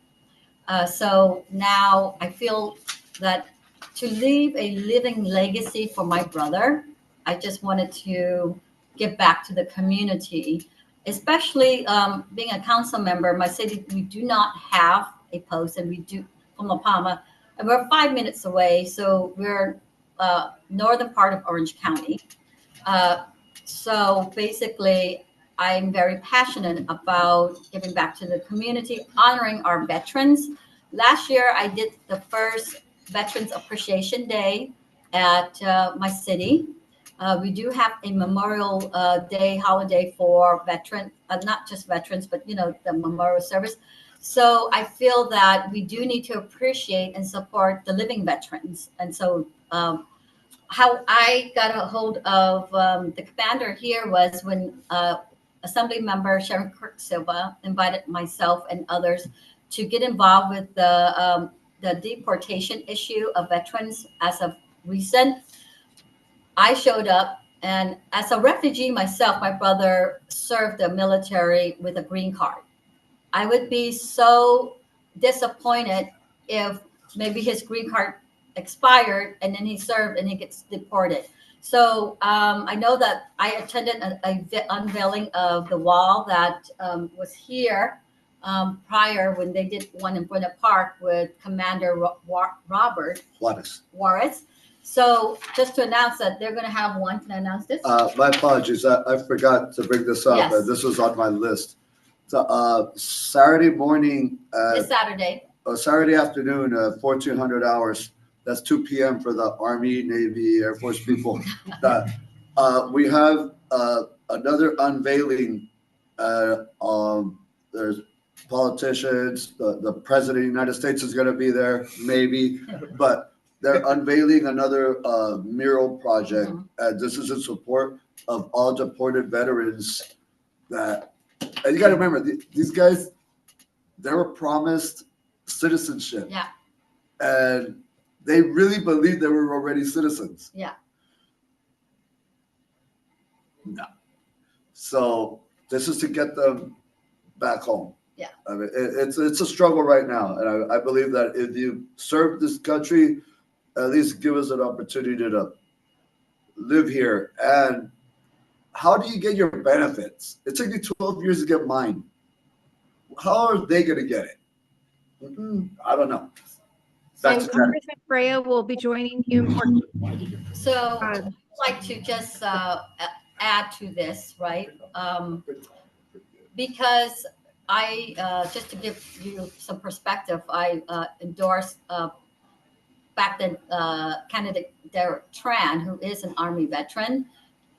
So now I feel that to leave a living legacy for my brother, I just wanted to give back to the community. Especially being a council member, my city, we do not have a post, and we do from La Palma, and we're 5 minutes away. So we're northern part of Orange County. So basically, I'm very passionate about giving back to the community, honoring our veterans. Last year, I did the first Veterans Appreciation Day at my city. We do have a Memorial Day holiday for veterans, not just veterans, but the memorial service. So I feel that we do need to appreciate and support the living veterans. And so how I got a hold of the commander here was when Assembly Member Sharon Kirk Silva invited myself and others to get involved with the deportation issue of veterans. As of recent, I showed up, and as a refugee myself, my brother served the military with a green card. I would be so disappointed if maybe his green card expired and then he served and he gets deported. So I know that I attended a unveiling of the wall that was here prior when they did one in Buena Park with Commander Robert Juarez. So just to announce that they're going to have one. Can I announce this? My apologies. I forgot to bring this up. Yes. This was on my list. So, Saturday morning. This Saturday. Saturday afternoon, 1400 hours. That's 2 p.m. for the Army, Navy, Air Force people. We have another unveiling. There's politicians. The President of the United States is going to be there, maybe. But they're unveiling another mural project. This is in support of all deported veterans. And you got to remember, these guys, they were promised citizenship. Yeah. And they really believed they were already citizens. Yeah. No. So this is to get them back home. Yeah. I mean, it's a struggle right now. And I believe that if you serve this country, at least give us an opportunity to live here. And how do you get your benefits? It took me 12 years to get mine. How are they going to get it? I don't know. And Congressman Freya will be joining you. So I'd like to just add to this, right? Because just to give you some perspective, I endorsed back then candidate Derek Tran, who is an Army veteran.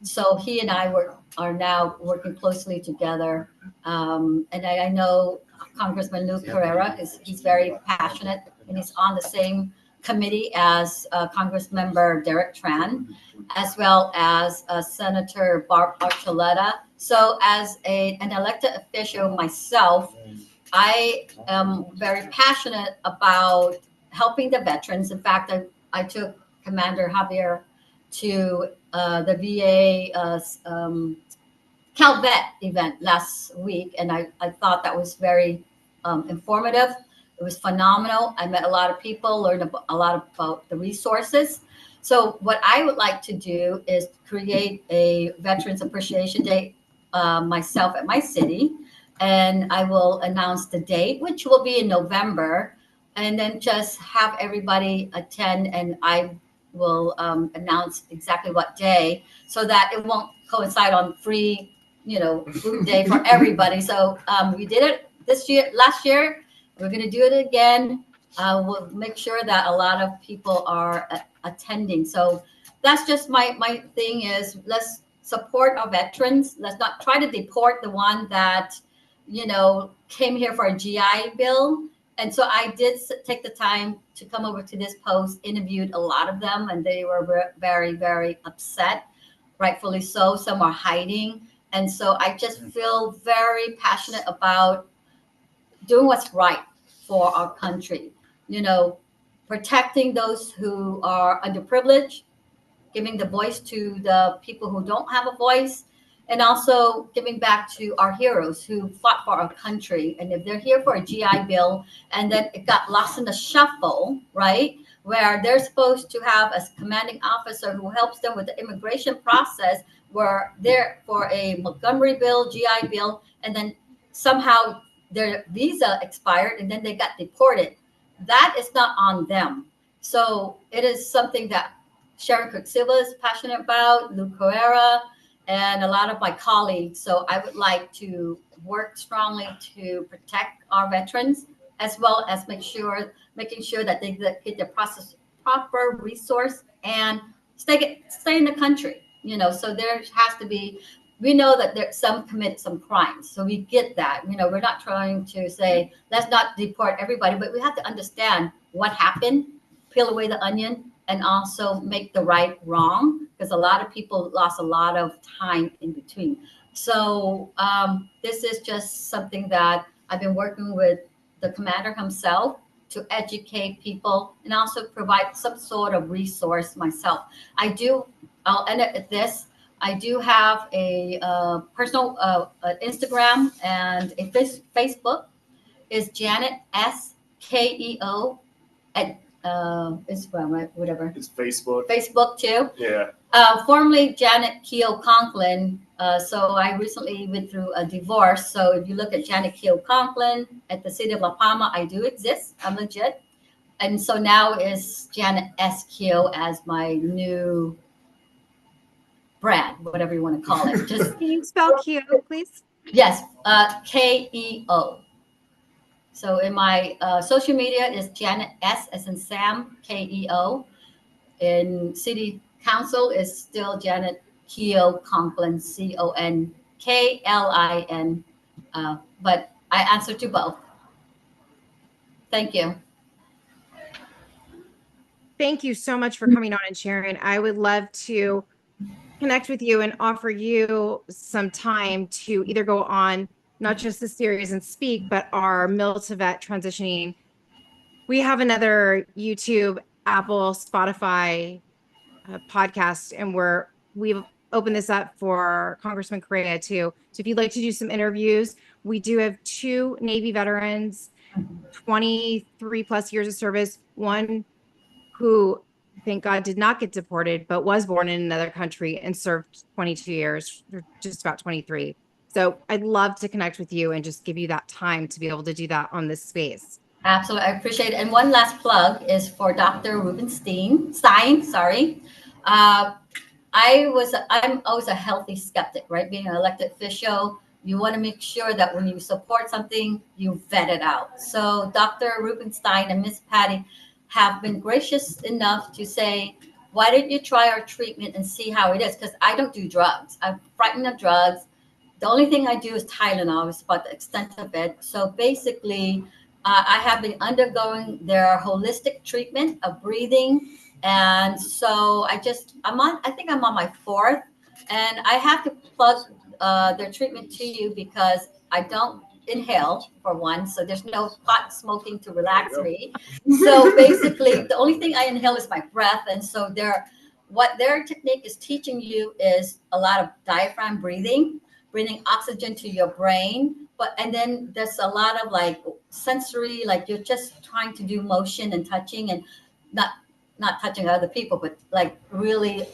So he and I are now working closely together. And I know Congressman Lou Carrera he's very passionate, and he's on the same committee as Congressmember Derek Tran, as well as Senator Barb Archuleta. So as an elected official myself, I am very passionate about helping the veterans. In fact, I took Commander Javier to the VA CalVet event last week, and I thought that was very informative. It was phenomenal. I met a lot of people, learned a lot about the resources. So what I would like to do is create a Veterans Appreciation Day myself at my city, and I will announce the date, which will be in November, and then just have everybody attend, and I will announce exactly what day so that it won't coincide on free, food day for everybody. So we did it last year. We're going to do it again. We'll make sure that a lot of people are attending. So that's just my thing is let's support our veterans. Let's not try to deport the one that, came here for a GI Bill. And so I did take the time to come over to this post, interviewed a lot of them, and they were very, very upset, rightfully so. Some are hiding. And so I just feel very passionate about doing what's right for our country, protecting those who are underprivileged, giving the voice to the people who don't have a voice, and also giving back to our heroes who fought for our country. And if they're here for a GI Bill and then it got lost in the shuffle, right, where they're supposed to have a commanding officer who helps them with the immigration process, where they're for a Montgomery Bill, GI Bill, and then somehow their visa expired and then they got deported. That is not on them. So it is something that Sharon Kirk Silva is passionate about, Lou Carrera, and a lot of my colleagues. So I would like to work strongly to protect our veterans, as well as making sure that they get the proper resource and stay in the country. So there has to be we know that there some commit some crimes, so we get that. We're not trying to say let's not deport everybody, but we have to understand what happened, peel away the onion, and also make the right wrong, because a lot of people lost a lot of time in between. So this is just something that I've been working with the commander himself to educate people and also provide some sort of resource myself. I'll end it at this. I do have a personal Instagram and a Facebook. Is Janet SKEO at Instagram, right? Whatever. It's Facebook. Facebook too. Yeah. Formerly Janet Keogh Conklin. So I recently went through a divorce. So if you look at Janet Keogh Conklin at the city of La Palma, I do exist. I'm legit. And so now is Janet S. Keogh as my new brand, whatever you want to call it. Just Can you spell Keogh, please? yes, KEO. So in my social media is Janet S as in Sam, KEO. In city council is still Janet Keogh Conklin, CONKLIN. But I answer to both. Thank you. Thank you so much for coming on and sharing. I would love to connect with you and offer you some time to either go on not just the series and speak, but our Mill to Vet transitioning. We have another YouTube, Apple, Spotify podcast, and we've opened this up for Congressman Correa too. So if you'd like to do some interviews, we do have 2 Navy veterans, 23 plus years of service, one who, thank God, did not get deported, but was born in another country and served 22 years, or just about 23. So I'd love to connect with you and just give you that time to be able to do that on this space. Absolutely, I appreciate it. And one last plug is for Dr. Rubenstein. Sorry. I'm always a healthy skeptic, right? Being an elected official, you want to make sure that when you support something, you vet it out. So Dr. Rubenstein and Miss Patty have been gracious enough to say, why don't you try our treatment and see how it is? Because I don't do drugs. I'm frightened of drugs. The only thing I do is Tylenol. It's about the extent of it. So basically, I have been undergoing their holistic treatment of breathing. And so I think I'm on my 4th. And I have to plug their treatment to you because I don't inhale, for one. So there's no pot smoking to relax me. So basically, the only thing I inhale is my breath. And so what their technique is teaching you is a lot of diaphragm breathing, bringing oxygen to your brain. And then there's a lot of like sensory, like you're just trying to do motion and touching and not touching other people, but like really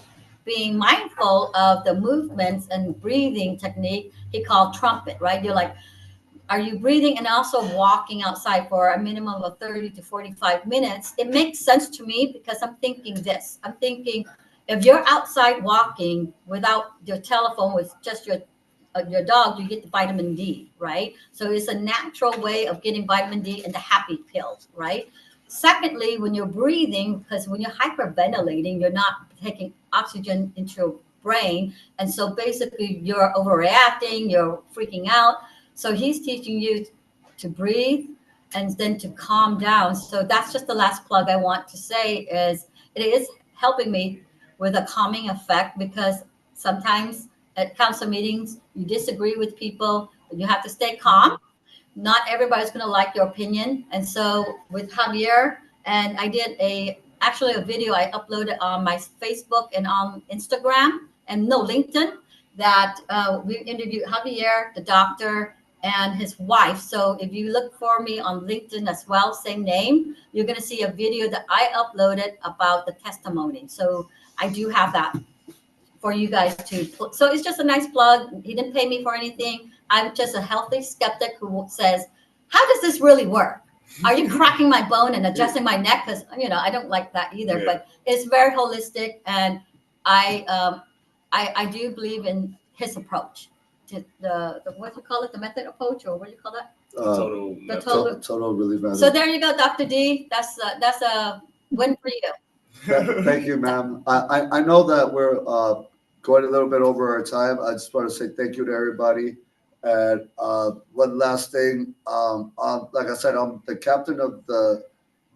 being mindful of the movements and breathing technique he called trumpet, right? You're like, are you breathing and also walking outside for a minimum of 30 to 45 minutes? It makes sense to me because I'm thinking this. I'm thinking if you're outside walking without your telephone, with just your dog, you get the vitamin D, right? So it's a natural way of getting vitamin D and the happy pills, right? Secondly, when you're breathing, because when you're hyperventilating, you're not taking oxygen into your brain. And so basically you're overreacting, you're freaking out. So he's teaching you to breathe and then to calm down. So that's just the last plug I want to say is it is helping me with a calming effect because sometimes at council meetings, you disagree with people, but you have to stay calm. Not everybody's going to like your opinion. And so with Javier, and I did actually a video I uploaded on my Facebook and on Instagram and LinkedIn that we interviewed Javier, the doctor, and his wife. So if you look for me on LinkedIn as well, same name, you're going to see a video that I uploaded about the testimony. So I do have that for you guys to, so it's just a nice plug. He didn't pay me for anything. I'm just a healthy skeptic who says, how does this really work? Are you cracking my bone and adjusting my neck? Because, I don't like that either, but it's very holistic. And I do believe in his approach to the what do you call it? The method approach, or what do you call that? Total relief method. So there you go, Dr. D. That's a win for you. Thank you, ma'am. I know that we're going a little bit over our time. I just want to say thank you to everybody. And one last thing, like I said, I'm the captain of the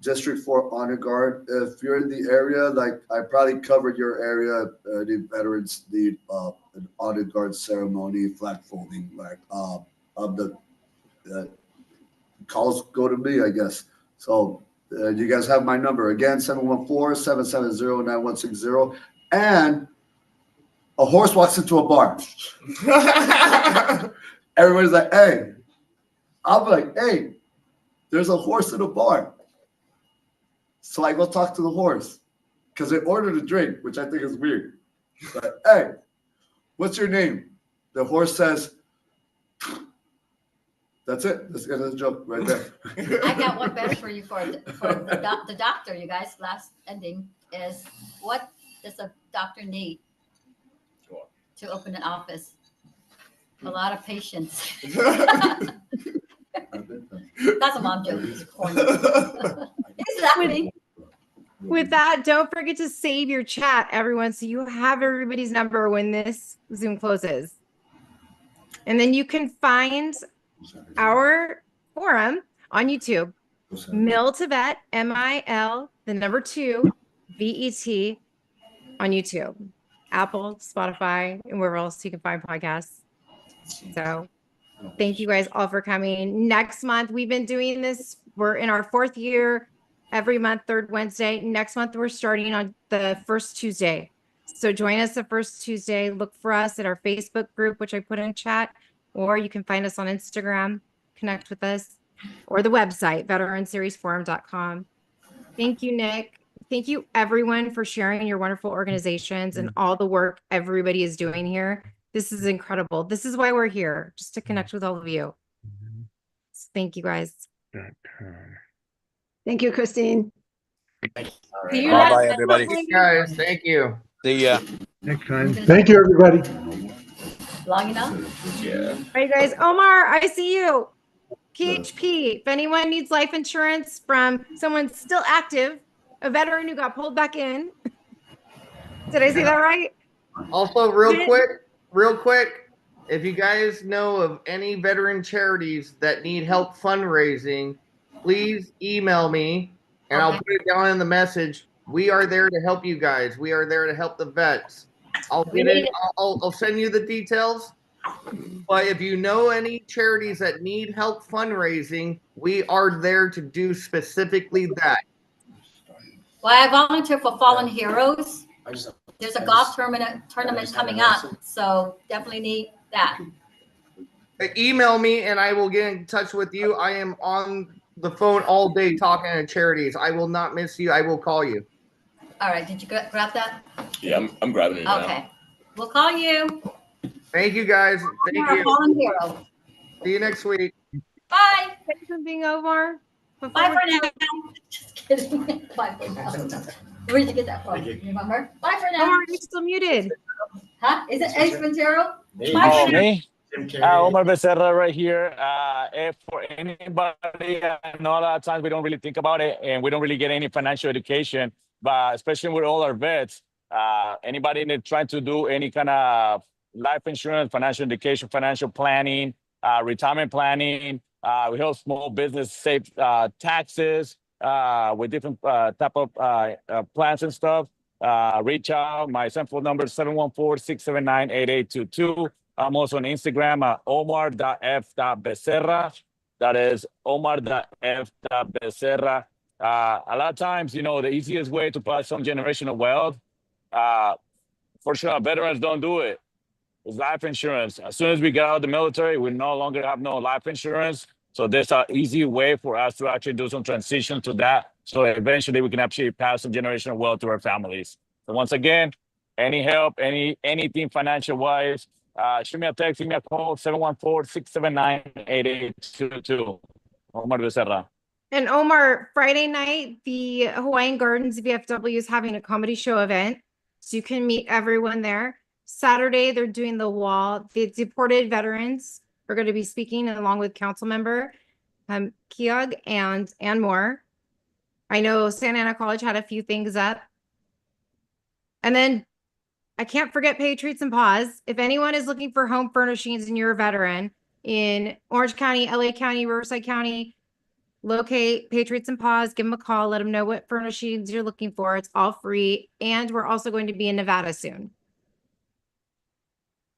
District 4 Honor Guard. If you're in the area, like I probably covered your area, the veterans need an Honor Guard ceremony, flag folding, like the calls go to me, I guess. So you guys have my number again, 714-770-9160. And a horse walks into a bar. Everybody's like, hey. I'm like, hey, there's a horse in a bar. So I go talk to the horse because they ordered a drink, which I think is weird. But, hey, what's your name? The horse says, that's it. That's the joke right there. I got one better for you the doctor, you guys. Last ending is, what does a doctor need to open an office? A lot of patience. That's a mom joke. It's corny. Exactly. With that, don't forget to save your chat, everyone, so you have everybody's number when this Zoom closes. And then you can find our forum on YouTube, Mil to Vet, MIL, the number 2, VET on YouTube, Apple, Spotify, and wherever else you can find podcasts. So thank you guys all for coming. Next month, we've been doing this. We're in our 4th year, every month, 3rd Wednesday. Next month, we're starting on the 1st Tuesday. So join us the 1st Tuesday. Look for us at our Facebook group, which I put in chat, or you can find us on Instagram, connect with us, or the website, veteranseriesforum.com. Thank you, Nick. Thank you, everyone, for sharing your wonderful organizations and all the work everybody is doing here. This is incredible. This is why we're here, just to connect with all of you. So thank you, guys. Thank you, Christine. See you Bye-bye, next everybody. time. Guys, thank you. See ya. Next time. Thank you, everybody. Long enough? Yeah. All right, guys. Omar, I see you. PHP. If anyone needs life insurance from someone still active, a veteran who got pulled back in. Did I say that right? Also, real quick, if you guys know of any veteran charities that need help fundraising, please email me and I'll put it down in the message. We are there to help you guys. We are there to help the vets. I'll send you the details. But if you know any charities that need help fundraising, we are there to do specifically that. Well, I volunteer for Fallen Heroes. There's a golf tournament coming up, so definitely need that. Email me and I will get in touch with you. I am on the phone all day talking to charities. I will not miss you. I will call you. All right, did you grab that? Yeah, I'm grabbing it now. Okay, we'll call you. Thank you, guys. Thank You're a you. fallen hero. See you next week. Bye. Thanks for being Omar. Bye for now. Just kidding. Bye for now. Where did you get that from? Remember? Bye for now. Omar, you're still muted. Huh? Is it Ace Ventura? Bye Oh, for now. me? Omar Becerra right here. For anybody, I know a lot of times we don't really think about it and we don't really get any financial education, but especially with all our vets, anybody that trying to do any kind of life insurance, financial education, financial planning, retirement planning, we help small business save taxes with different type of plans and stuff. Reach out. My cell phone number is 714-679-8822. I'm also on Instagram at omar.f.becerra. That is omar.f.becerra. A lot of times, you know, the easiest way to pass some generational wealth, for sure, veterans don't do it. It's life insurance. As soon as we get out of the military, we no longer have no life insurance. So there's an easy way for us to actually do some transition to that. So eventually we can actually pass some generational wealth to our families. So once again, any help, anything financial wise, shoot me a text, give me a call, 714-679-8822. Omar Becerra. And Omar, Friday night, the Hawaiian Gardens VFW is having a comedy show event. So you can meet everyone there. Saturday, they're doing the wall. The deported veterans are going to be speaking along with council member Keogh and more. I know Santa Ana College had a few things up. And then I can't forget Patriots and Paws. If anyone is looking for home furnishings and you're a veteran in Orange County, LA County, Riverside County, locate Patriots and Paws, give them a call, let them know what furnishings you're looking for. It's all free. And we're also going to be in Nevada soon.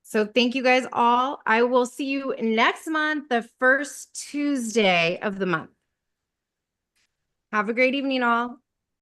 So thank you guys all. I will see you next month, the first Tuesday of the month. Have a great evening, all.